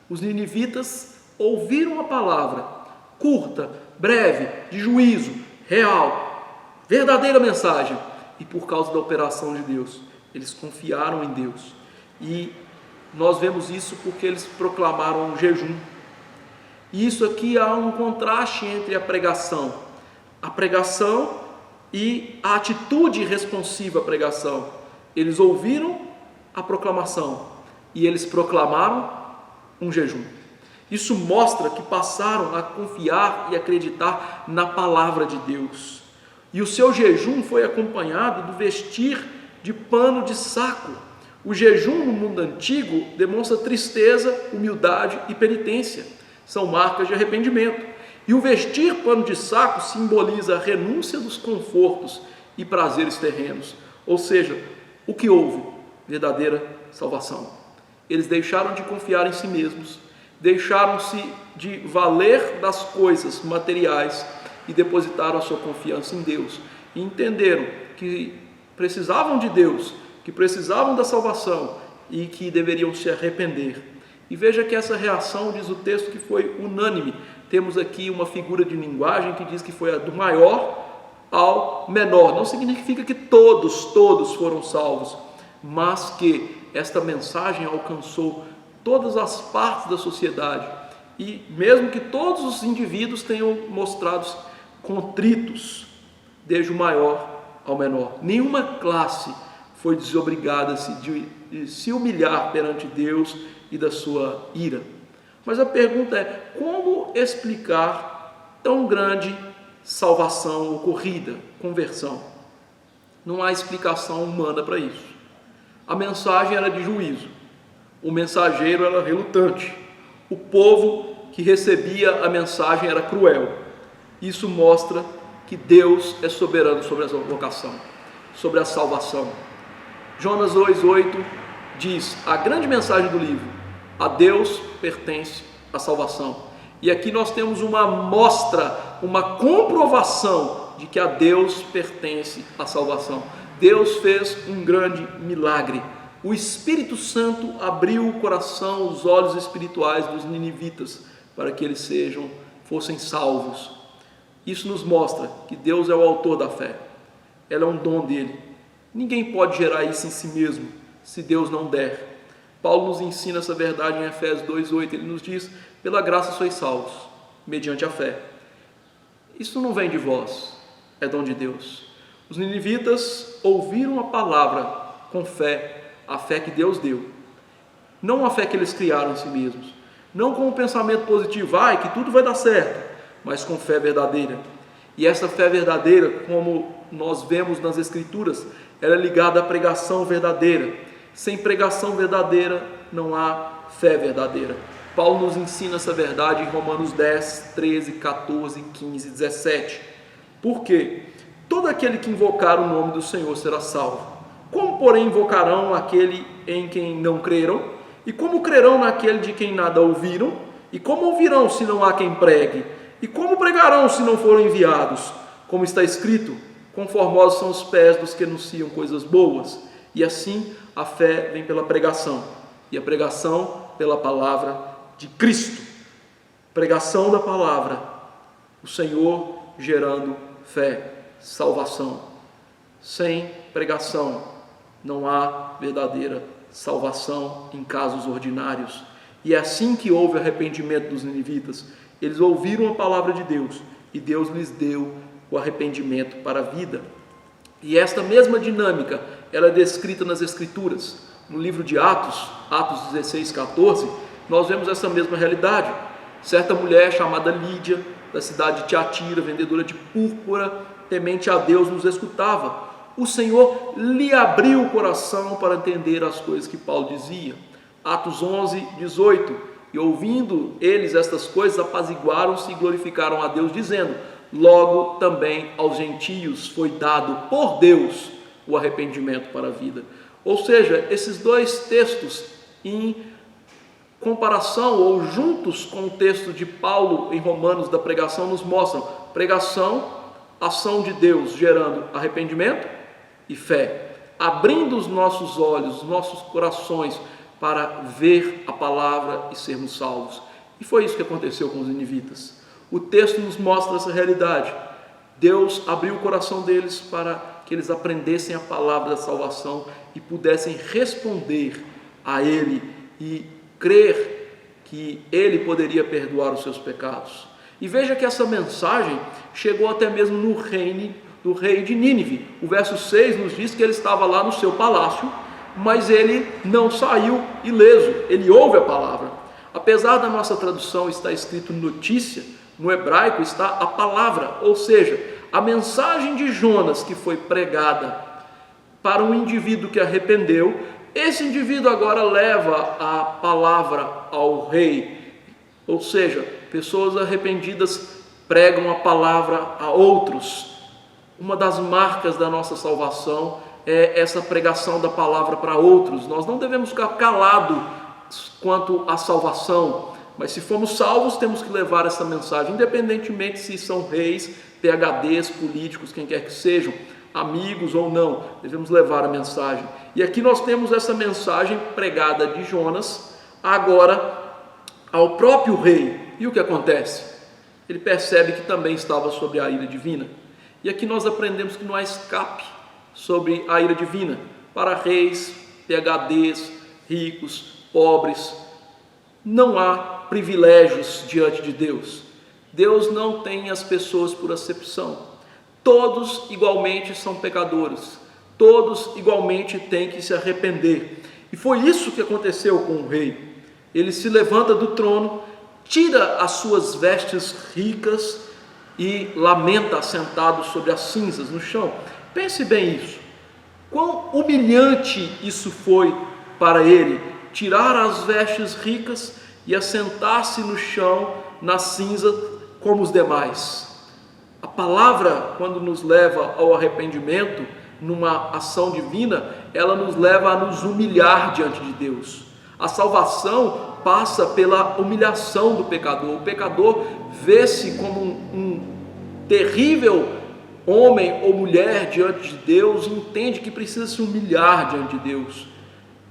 Os ninivitas ouviram a palavra curta, breve, de juízo, real, verdadeira mensagem, e por causa da operação de Deus, eles confiaram em Deus. E nós vemos isso porque eles proclamaram um jejum. E isso aqui há um contraste entre a pregação e a atitude responsiva à pregação. Eles ouviram a proclamação e eles proclamaram um jejum. Isso mostra que passaram a confiar e acreditar na palavra de Deus. E o seu jejum foi acompanhado do vestir de pano de saco. O jejum no mundo antigo demonstra tristeza, humildade e penitência. São marcas de arrependimento. E o vestir pano de saco simboliza a renúncia dos confortos e prazeres terrenos. Ou seja, o que houve? Verdadeira salvação. Eles deixaram de confiar em si mesmos, deixaram-se de valer das coisas materiais e depositaram a sua confiança em Deus. E entenderam que precisavam de Deus, que precisavam da salvação e que deveriam se arrepender. E veja que essa reação, diz o texto, que foi unânime. Temos aqui uma figura de linguagem que diz que foi a do maior ao menor. Não significa que todos foram salvos, mas que esta mensagem alcançou todas as partes da sociedade. E mesmo que todos os indivíduos tenham mostrado contritos, desde o maior ao menor. Nenhuma classe foi desobrigada de se humilhar perante Deus e da sua ira. Mas a pergunta é: como explicar tão grande salvação ocorrida, conversão? Não há explicação humana para isso. A mensagem era de juízo, o mensageiro era relutante, o povo que recebia a mensagem era cruel. Isso mostra que Deus é soberano sobre a vocação, sobre a salvação. Jonas 2,8 diz: a grande mensagem do livro: a Deus pertence a salvação. E aqui nós temos uma amostra, uma comprovação de que a Deus pertence a salvação. Deus fez um grande milagre. O Espírito Santo abriu o coração, os olhos espirituais dos ninivitas para que eles fossem salvos. Isso nos mostra que Deus é o autor da fé. Ela é um dom dele. Ninguém pode gerar isso em si mesmo, se Deus não der. Paulo nos ensina essa verdade em Efésios 2,8. Ele nos diz: pela graça sois salvos, mediante a fé. Isso não vem de vós, é dom de Deus. Os ninivitas ouviram a palavra com fé, a fé que Deus deu. Não a fé que eles criaram em si mesmos. Não com um pensamento positivo, que tudo vai dar certo, mas com fé verdadeira. E essa fé verdadeira, como nós vemos nas Escrituras, ela é ligada à pregação verdadeira. Sem pregação verdadeira, não há fé verdadeira. Paulo nos ensina essa verdade em Romanos 10, 13, 14, 15, 17. Por quê? todo aquele que invocar o nome do Senhor será salvo. Como, porém, invocarão aquele em quem não creram? E como crerão naquele de quem nada ouviram? E como ouvirão se não há quem pregue? E como pregarão se não forem enviados? Como está escrito, conformosos são os pés dos que anunciam coisas boas. E assim a fé vem pela pregação, e a pregação pela palavra de Cristo. Pregação da palavra, o Senhor gerando fé, salvação. Sem pregação não há verdadeira salvação em casos ordinários. E é assim que houve arrependimento dos ninivitas. Eles ouviram a palavra de Deus e Deus lhes deu o arrependimento para a vida. E esta mesma dinâmica, ela é descrita nas Escrituras. No livro de Atos 16, 14, nós vemos essa mesma realidade. Certa mulher chamada Lídia, da cidade de Tiatira, vendedora de púrpura, temente a Deus, nos escutava. O Senhor lhe abriu o coração para entender as coisas que Paulo dizia. Atos 11, 18. E ouvindo eles estas coisas, apaziguaram-se e glorificaram a Deus, dizendo: logo também aos gentios foi dado por Deus o arrependimento para a vida. Ou seja, esses dois textos, em comparação ou juntos com o texto de Paulo em Romanos da pregação, nos mostram pregação, ação de Deus gerando arrependimento e fé, abrindo os nossos olhos, os nossos corações para ver a palavra e sermos salvos. E foi isso que aconteceu com os ninivitas. O texto nos mostra essa realidade. Deus abriu o coração deles para que eles aprendessem a palavra da salvação e pudessem responder a Ele e crer que Ele poderia perdoar os seus pecados. E veja que essa mensagem chegou até mesmo no reino do rei de Nínive. O verso 6 nos diz que ele estava lá no seu palácio, mas ele não saiu ileso, ele ouve a palavra. Apesar da nossa tradução estar escrito notícia, no hebraico está a palavra, ou seja, a mensagem de Jonas que foi pregada para um indivíduo que arrependeu. Esse indivíduo agora leva a palavra ao rei, ou seja, pessoas arrependidas pregam a palavra a outros. Uma das marcas da nossa salvação é essa pregação da palavra para outros. Nós não devemos ficar calados quanto à salvação, mas se formos salvos, temos que levar essa mensagem, independentemente se são reis, PhDs, políticos, quem quer que sejam, amigos ou não, devemos levar a mensagem. E aqui nós temos essa mensagem pregada de Jonas, agora ao próprio rei. E o que acontece? Ele percebe que também estava sob a ira divina. E aqui nós aprendemos que não há escape sobre a ira divina para reis, PhDs, ricos, pobres. Não há privilégios diante de Deus. Deus não tem as pessoas por acepção. Todos igualmente são pecadores. Todos igualmente têm que se arrepender. E foi isso que aconteceu com o rei. Ele se levanta do trono, tira as suas vestes ricas e lamenta sentado sobre as cinzas no chão. Pense bem isso. Quão humilhante isso foi para ele, tirar as vestes ricas e assentar-se no chão, na cinza, como os demais. A palavra, quando nos leva ao arrependimento, numa ação divina, ela nos leva a nos humilhar diante de Deus. A salvação passa pela humilhação do pecador. O pecador vê-se como um terrível homem ou mulher diante de Deus e entende que precisa se humilhar diante de Deus.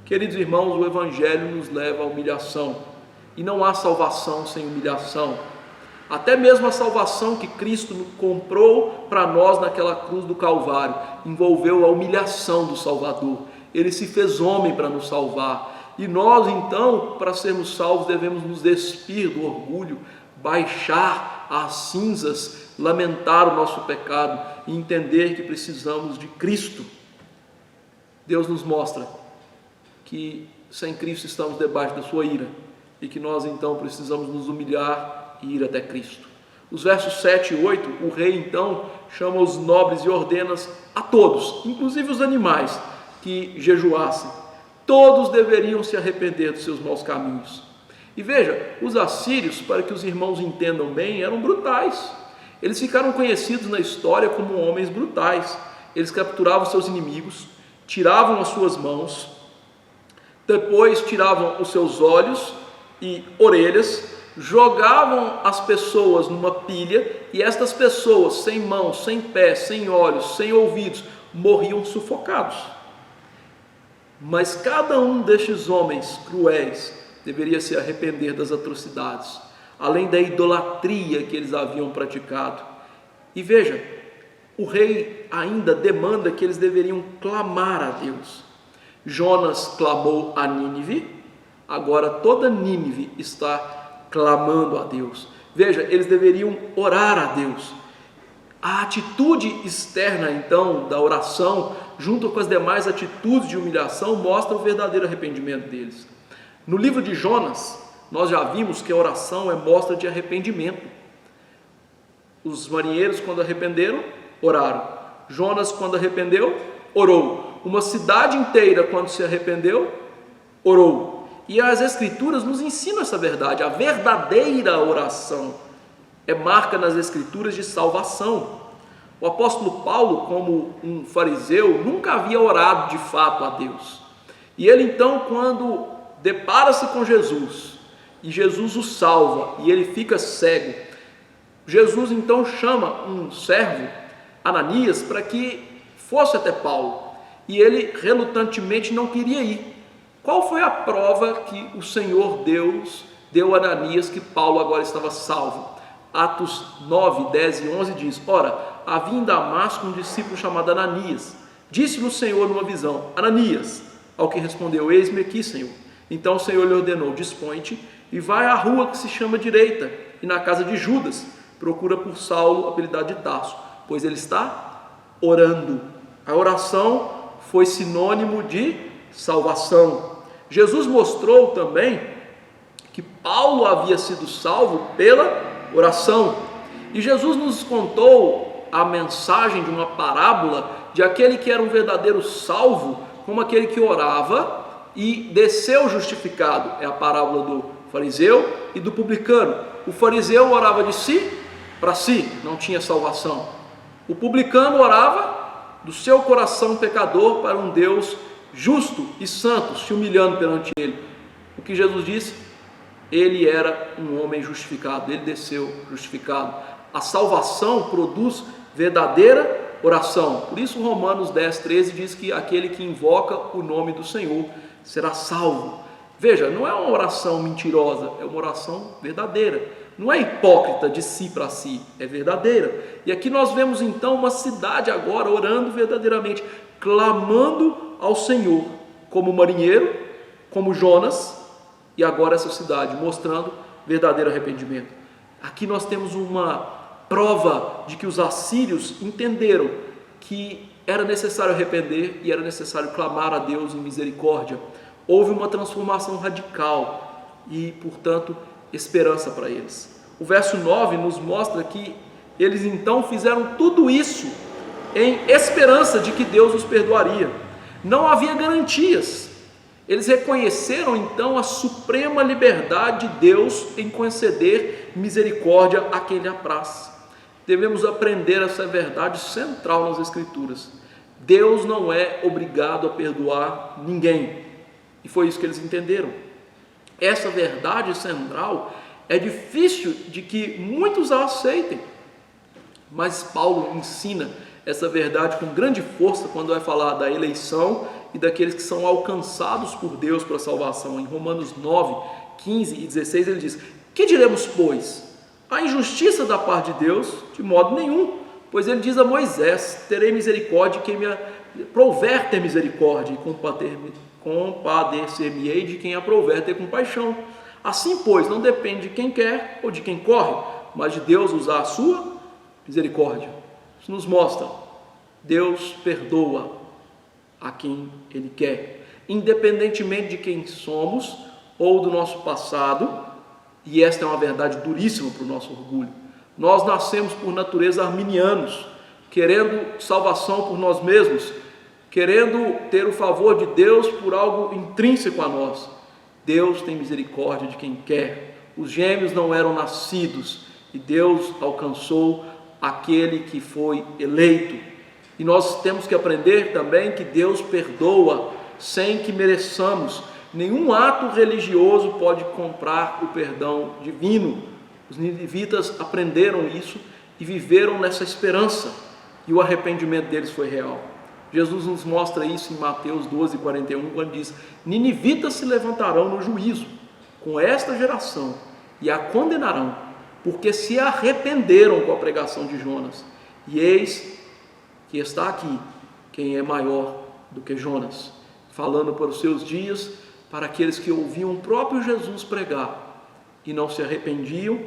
Queridos irmãos, o Evangelho nos leva à humilhação, e não há salvação sem humilhação. Até mesmo a salvação que Cristo comprou para nós naquela cruz do Calvário envolveu a humilhação do Salvador. Ele se fez homem para nos salvar, e nós então, para sermos salvos, devemos nos despir do orgulho, baixar as cinzas, lamentar o nosso pecado e entender que precisamos de Cristo. Deus nos mostra que sem Cristo estamos debaixo da sua ira e que nós então precisamos nos humilhar e ir até Cristo. Os versos 7 e 8, o rei então chama os nobres e ordena a todos, inclusive os animais, que jejuassem. Todos deveriam se arrepender dos seus maus caminhos. E veja, os assírios, para que os irmãos entendam bem, eram brutais. Eles ficaram conhecidos na história como homens brutais. Eles capturavam seus inimigos, tiravam as suas mãos, depois tiravam os seus olhos e orelhas, jogavam as pessoas numa pilha, e estas pessoas, sem mãos, sem pés, sem olhos, sem ouvidos, morriam sufocados. Mas cada um destes homens cruéis deveria se arrepender das atrocidades, além da idolatria que eles haviam praticado. E veja, o rei ainda demanda que eles deveriam clamar a Deus. Jonas clamou a Nínive, agora toda Nínive está clamando a Deus. Veja, eles deveriam orar a Deus. A atitude externa, então, da oração, junto com as demais atitudes de humilhação, mostra o verdadeiro arrependimento deles. No livro de Jonas, nós já vimos que a oração é mostra de arrependimento. Os marinheiros, quando arrependeram, oraram. Jonas, quando arrependeu, orou. Uma cidade inteira, quando se arrependeu, orou. E as Escrituras nos ensinam essa verdade. A verdadeira oração é marca nas Escrituras de salvação. O apóstolo Paulo, como um fariseu, nunca havia orado de fato a Deus. E ele então, quando depara-se com Jesus, e Jesus o salva, e ele fica cego, Jesus então chama um servo, Ananias, para que fosse até Paulo. E ele relutantemente não queria ir. Qual foi a prova que o Senhor Deus deu a Ananias que Paulo agora estava salvo? Atos 9, 10 e 11 diz: Ora, havia em Damasco um discípulo chamado Ananias. Disse-lhe o Senhor numa visão: Ananias. Ao que respondeu: Eis-me aqui, Senhor. Então o Senhor lhe ordenou: Dispõe-te e vai à rua que se chama Direita, e na casa de Judas procura por Saulo, apelidado de Tarso, pois ele está orando. A oração foi sinônimo de salvação. Jesus mostrou também que Paulo havia sido salvo pela oração. E Jesus nos contou a mensagem de uma parábola de aquele que era um verdadeiro salvo, como aquele que orava e desceu justificado. É a parábola do fariseu e do publicano. O fariseu orava de si para si, não tinha salvação. O publicano orava do seu coração pecador para um Deus justo e santo, se humilhando perante ele. O que Jesus disse? Ele era um homem justificado, ele desceu justificado. A salvação produz verdadeira oração. Por isso Romanos 10, 13 diz que aquele que invoca o nome do Senhor será salvo. Veja, não é uma oração mentirosa, é uma oração verdadeira. Não é hipócrita de si para si, é verdadeira. E aqui nós vemos então uma cidade agora orando verdadeiramente, clamando ao Senhor, como marinheiro, como Jonas, e agora essa cidade mostrando verdadeiro arrependimento. Aqui nós temos uma prova de que os assírios entenderam que era necessário arrepender e era necessário clamar a Deus em misericórdia. Houve uma transformação radical e, portanto, esperança para eles. O verso 9 nos mostra que eles então fizeram tudo isso em esperança de que Deus os perdoaria. Não havia garantias. Eles reconheceram então a suprema liberdade de Deus em conceder misericórdia a quem lhe apraz. Devemos aprender essa verdade central nas Escrituras. Deus não é obrigado a perdoar ninguém. E foi isso que eles entenderam. Essa verdade central é difícil de que muitos a aceitem. Mas Paulo ensina essa verdade com grande força quando vai falar da eleição e daqueles que são alcançados por Deus para a salvação. Em Romanos 9, 15 e 16 ele diz: Que diremos, pois? A injustiça da parte de Deus? De modo nenhum, pois ele diz a Moisés: Terei misericórdia de quem me aprouver ter misericórdia, e compadecer-me-ei de quem aprouver ter compaixão. Assim, pois, não depende de quem quer ou de quem corre, mas de Deus usar a sua misericórdia. Isso nos mostra: Deus perdoa a quem Ele quer, independentemente de quem somos ou do nosso passado. E esta é uma verdade duríssima para o nosso orgulho. Nós nascemos por natureza arminianos, querendo salvação por nós mesmos, querendo ter o favor de Deus por algo intrínseco a nós. Deus tem misericórdia de quem quer. Os gêmeos não eram nascidos e Deus alcançou aquele que foi eleito. E nós temos que aprender também que Deus perdoa sem que mereçamos. Nenhum ato religioso pode comprar o perdão divino. Os ninivitas aprenderam isso e viveram nessa esperança, e o arrependimento deles foi real. Jesus nos mostra isso em Mateus 12:41, quando diz: ninivitas se levantarão no juízo com esta geração e a condenarão, porque se arrependeram com a pregação de Jonas. E eis que está aqui quem é maior do que Jonas, falando para os seus dias, para aqueles que ouviam o próprio Jesus pregar e não se arrependiam.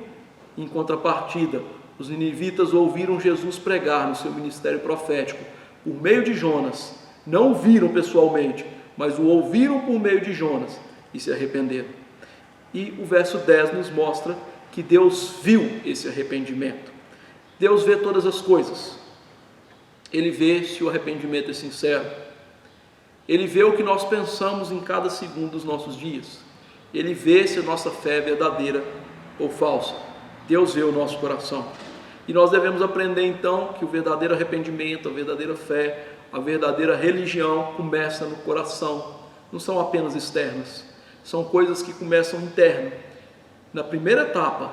Em contrapartida, os ninivitas ouviram Jesus pregar no seu ministério profético por meio de Jonas, não o viram pessoalmente, mas o ouviram por meio de Jonas e se arrependeram. E o verso 10 nos mostra que Deus viu esse arrependimento. Deus vê todas as coisas. Ele vê se o arrependimento é sincero. Ele vê o que nós pensamos em cada segundo dos nossos dias. Ele vê se a nossa fé é verdadeira ou falsa. Deus vê o nosso coração. E nós devemos aprender então que o verdadeiro arrependimento, a verdadeira fé, a verdadeira religião começa no coração. Não são apenas externas. São coisas que começam interno, na primeira etapa,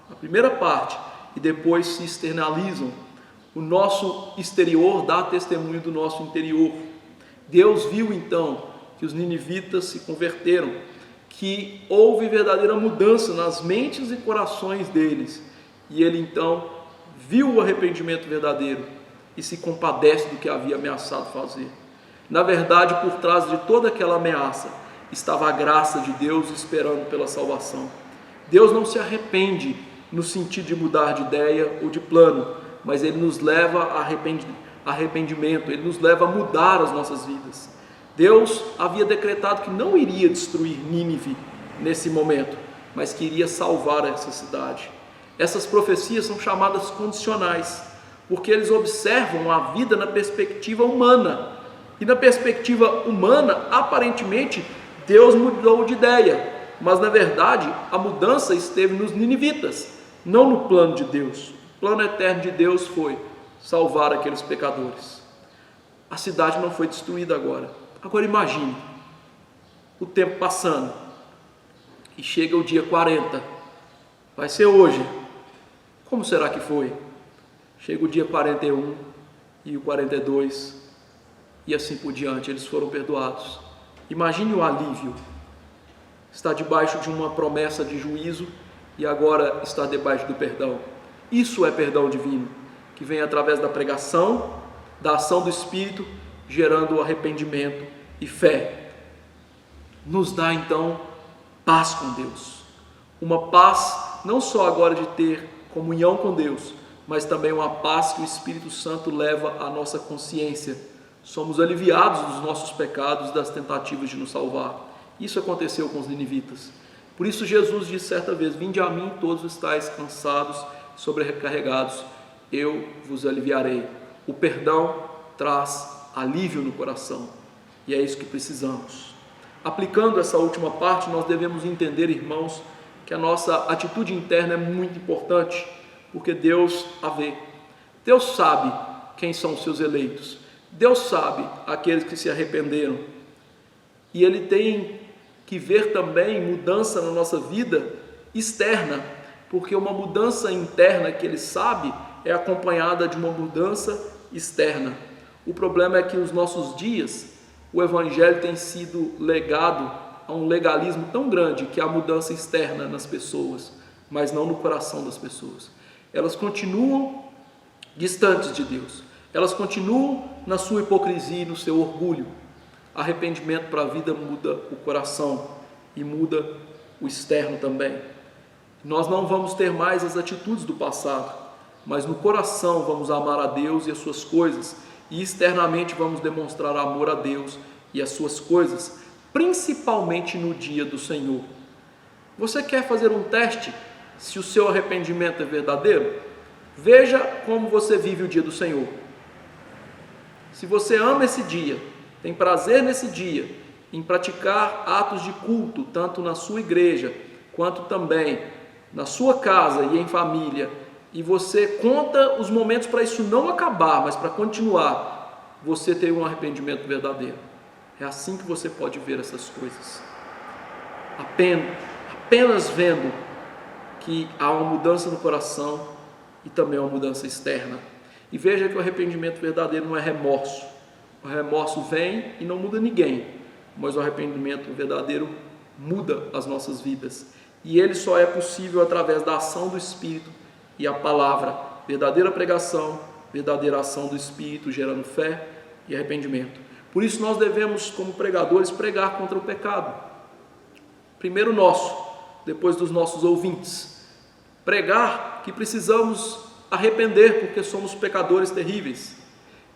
na primeira parte, e depois se externalizam. O nosso exterior dá testemunho do nosso interior. Deus viu então que os ninivitas se converteram, que houve verdadeira mudança nas mentes e corações deles, e ele então viu o arrependimento verdadeiro e se compadece do que havia ameaçado fazer. Na verdade, por trás de toda aquela ameaça estava a graça de Deus esperando pela salvação. Deus não se arrepende no sentido de mudar de ideia ou de plano, mas Ele nos leva a arrependimento, Ele nos leva a mudar as nossas vidas. Deus havia decretado que não iria destruir Nínive nesse momento, mas que iria salvar essa cidade. Essas profecias são chamadas condicionais, porque eles observam a vida na perspectiva humana. E na perspectiva humana, aparentemente, Deus mudou de ideia, mas na verdade a mudança esteve nos ninivitas, não no plano de Deus. O plano eterno de Deus foi salvar aqueles pecadores. A cidade não foi destruída agora. Agora imagine o tempo passando e chega o dia 40, vai ser hoje. Como será que foi? Chega o dia 41 e o 42 e assim por diante, eles foram perdoados. Imagine o alívio, está debaixo de uma promessa de juízo e agora está debaixo do perdão. Isso é perdão divino, que vem através da pregação, da ação do Espírito, gerando arrependimento e fé. Nos dá então paz com Deus, uma paz não só agora de ter comunhão com Deus, mas também uma paz que o Espírito Santo leva à nossa consciência. Somos aliviados dos nossos pecados, das tentativas de nos salvar. Isso aconteceu com os ninivitas. Por isso Jesus disse certa vez: vinde a mim todos estáis cansados, sobrecarregados, eu vos aliviarei. O perdão traz alívio no coração, e é isso que precisamos. Aplicando essa última parte, nós devemos entender, irmãos, que a nossa atitude interna é muito importante, porque Deus a vê. Deus sabe quem são os seus eleitos. Deus sabe aqueles que se arrependeram, e Ele tem que ver também mudança na nossa vida externa, porque uma mudança interna que Ele sabe é acompanhada de uma mudança externa. O problema é que nos nossos dias o Evangelho tem sido legado a um legalismo tão grande que há mudança externa nas pessoas, mas não no coração das pessoas. Elas continuam distantes de Deus, elas continuam na sua hipocrisia e no seu orgulho. Arrependimento para a vida muda o coração e muda o externo também. Nós não vamos ter mais as atitudes do passado, mas no coração vamos amar a Deus e as suas coisas, e externamente vamos demonstrar amor a Deus e as suas coisas, principalmente no dia do Senhor. Você quer fazer um teste se o seu arrependimento é verdadeiro? Veja como você vive o dia do Senhor. Se você ama esse dia, tem prazer nesse dia, em praticar atos de culto, tanto na sua igreja, quanto também na sua casa e em família, e você conta os momentos para isso não acabar, mas para continuar, você tem um arrependimento verdadeiro. É assim que você pode ver essas coisas. Apenas vendo que há uma mudança no coração e também uma mudança externa. E veja que o arrependimento verdadeiro não é remorso. O remorso vem e não muda ninguém, mas o arrependimento verdadeiro muda as nossas vidas. E ele só é possível através da ação do Espírito e a palavra, verdadeira pregação, verdadeira ação do Espírito, gerando fé e arrependimento. Por isso nós devemos, como pregadores, pregar contra o pecado. Primeiro nosso, depois dos nossos ouvintes. Pregar que precisamos arrepender porque somos pecadores terríveis.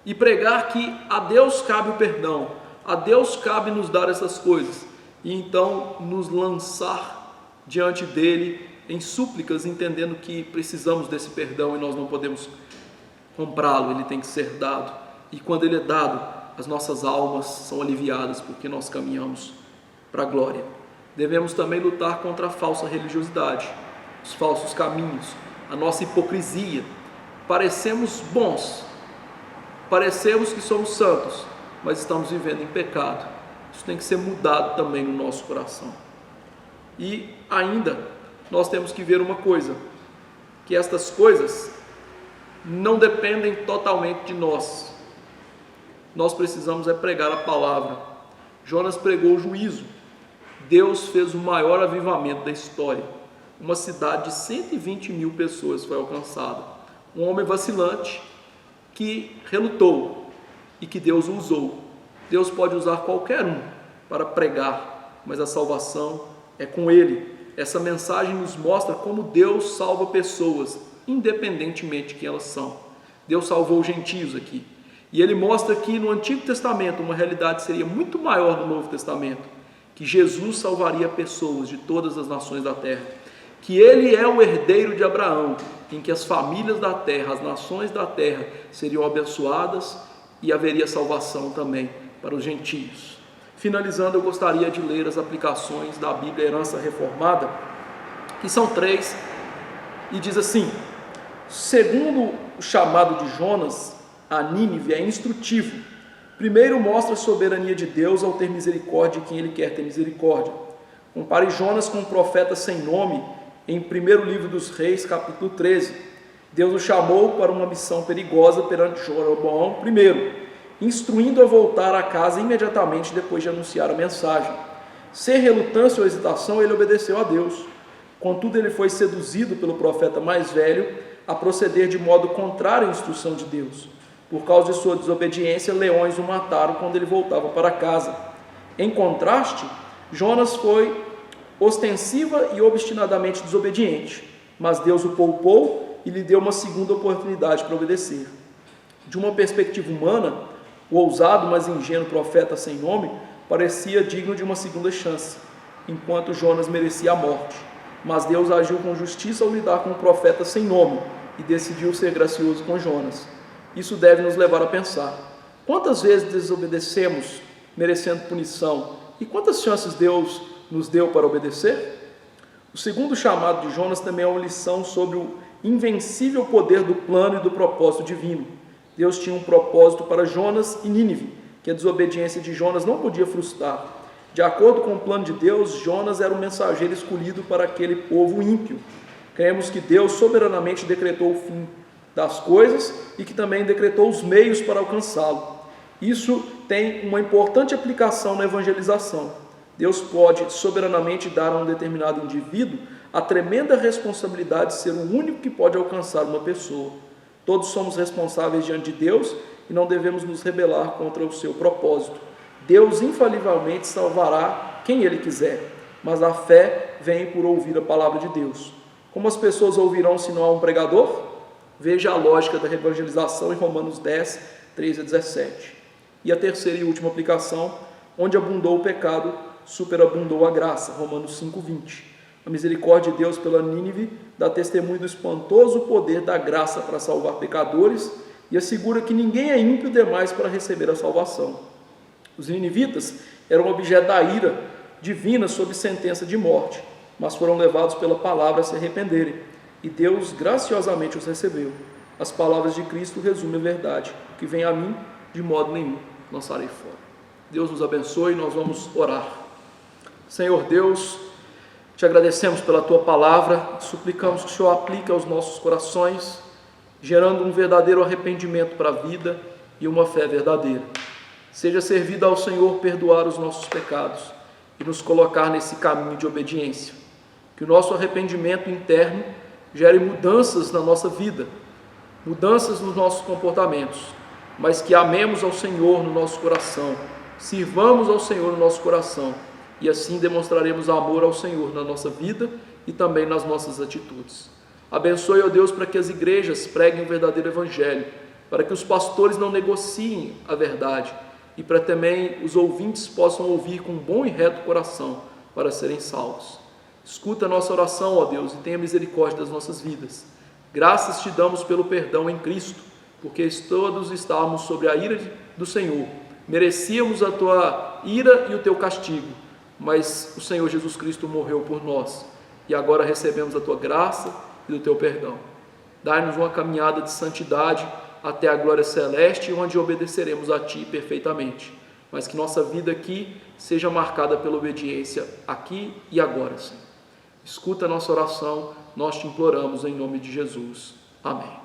E pregar que a Deus cabe o perdão, a Deus cabe nos dar essas coisas. E então nos lançar diante dele em súplicas, entendendo que precisamos desse perdão e nós não podemos comprá-lo, ele tem que ser dado. E quando ele é dado, as nossas almas são aliviadas porque nós caminhamos para a glória. Devemos também lutar contra a falsa religiosidade, os falsos caminhos, a nossa hipocrisia. Parecemos bons, parecemos que somos santos, mas estamos vivendo em pecado. Isso tem que ser mudado também no nosso coração. E ainda, nós temos que ver uma coisa, que estas coisas não dependem totalmente de nós. Nós precisamos é pregar a palavra. Jonas pregou o juízo. Deus fez o maior avivamento da história. Uma cidade de 120 mil pessoas foi alcançada. Um homem vacilante que relutou e que Deus usou. Deus pode usar qualquer um para pregar, mas a salvação é com ele. Essa mensagem nos mostra como Deus salva pessoas, independentemente de quem elas são. Deus salvou os gentios aqui. E ele mostra que no Antigo Testamento uma realidade seria muito maior no Novo Testamento, que Jesus salvaria pessoas de todas as nações da terra, que ele é o herdeiro de Abraão, em que as famílias da terra, as nações da terra seriam abençoadas e haveria salvação também para os gentios. Finalizando, eu gostaria de ler as aplicações da Bíblia Herança Reformada, que são 3, e diz assim: segundo o chamado de Jonas a Nínive é instrutivo. Primeiro, mostra a soberania de Deus ao ter misericórdia de quem ele quer ter misericórdia. Compare Jonas com um profeta sem nome em 1º livro dos Reis, capítulo 13. Deus o chamou para uma missão perigosa perante Jeroboão primeiro, instruindo a voltar a casa imediatamente depois de anunciar a mensagem. Sem relutância ou hesitação, ele obedeceu a Deus. Contudo, ele foi seduzido pelo profeta mais velho a proceder de modo contrário à instrução de Deus. Por causa de sua desobediência, leões o mataram quando ele voltava para casa. Em contraste, Jonas foi ostensiva e obstinadamente desobediente, mas Deus o poupou e lhe deu uma segunda oportunidade para obedecer. De uma perspectiva humana, o ousado, mas ingênuo profeta sem nome parecia digno de uma segunda chance, enquanto Jonas merecia a morte. Mas Deus agiu com justiça ao lidar com o profeta sem nome e decidiu ser gracioso com Jonas. Isso deve nos levar a pensar: quantas vezes desobedecemos merecendo punição e quantas chances Deus nos deu para obedecer? O segundo chamado de Jonas também é uma lição sobre o invencível poder do plano e do propósito divino. Deus tinha um propósito para Jonas e Nínive, que a desobediência de Jonas não podia frustrar. De acordo com o plano de Deus, Jonas era o mensageiro escolhido para aquele povo ímpio. Cremos que Deus soberanamente decretou o fim das coisas e que também decretou os meios para alcançá-lo. Isso tem uma importante aplicação na evangelização. Deus pode soberanamente dar a um determinado indivíduo a tremenda responsabilidade de ser o único que pode alcançar uma pessoa. Todos somos responsáveis diante de Deus e não devemos nos rebelar contra o seu propósito. Deus infalivelmente salvará quem Ele quiser, mas a fé vem por ouvir a palavra de Deus. Como as pessoas ouvirão se não há um pregador? Veja a lógica da evangelização em Romanos 10, 13 a 17. E a terceira e última aplicação: onde abundou o pecado, superabundou a graça. Romanos 5, 20. A misericórdia de Deus pela Nínive dá testemunho do espantoso poder da graça para salvar pecadores e assegura que ninguém é ímpio demais para receber a salvação. Os ninivitas eram objeto da ira divina sob sentença de morte, mas foram levados pela palavra a se arrependerem. E Deus graciosamente os recebeu. As palavras de Cristo resumem a verdade: o que vem a mim, de modo nenhum lançarei fora. Deus nos abençoe, nós vamos orar. Senhor Deus, te agradecemos pela tua palavra, suplicamos que o Senhor aplique aos nossos corações, gerando um verdadeiro arrependimento para a vida e uma fé verdadeira. Seja servido ao Senhor perdoar os nossos pecados e nos colocar nesse caminho de obediência. Que o nosso arrependimento interno gere mudanças na nossa vida, mudanças nos nossos comportamentos, mas que amemos ao Senhor no nosso coração, sirvamos ao Senhor no nosso coração, e assim demonstraremos amor ao Senhor na nossa vida e também nas nossas atitudes. Abençoe, ó Deus, para que as igrejas preguem o verdadeiro evangelho, para que os pastores não negociem a verdade e para também os ouvintes possam ouvir com bom e reto coração para serem salvos. Escuta a nossa oração, ó Deus, e tenha misericórdia das nossas vidas. Graças te damos pelo perdão em Cristo, porque todos estávamos sobre a ira do Senhor. Merecíamos a tua ira e o teu castigo, mas o Senhor Jesus Cristo morreu por nós, e agora recebemos a tua graça e o teu perdão. Dai-nos uma caminhada de santidade até a glória celeste, onde obedeceremos a ti perfeitamente, mas que nossa vida aqui seja marcada pela obediência aqui e agora, Senhor. Escuta a nossa oração, nós te imploramos em nome de Jesus. Amém.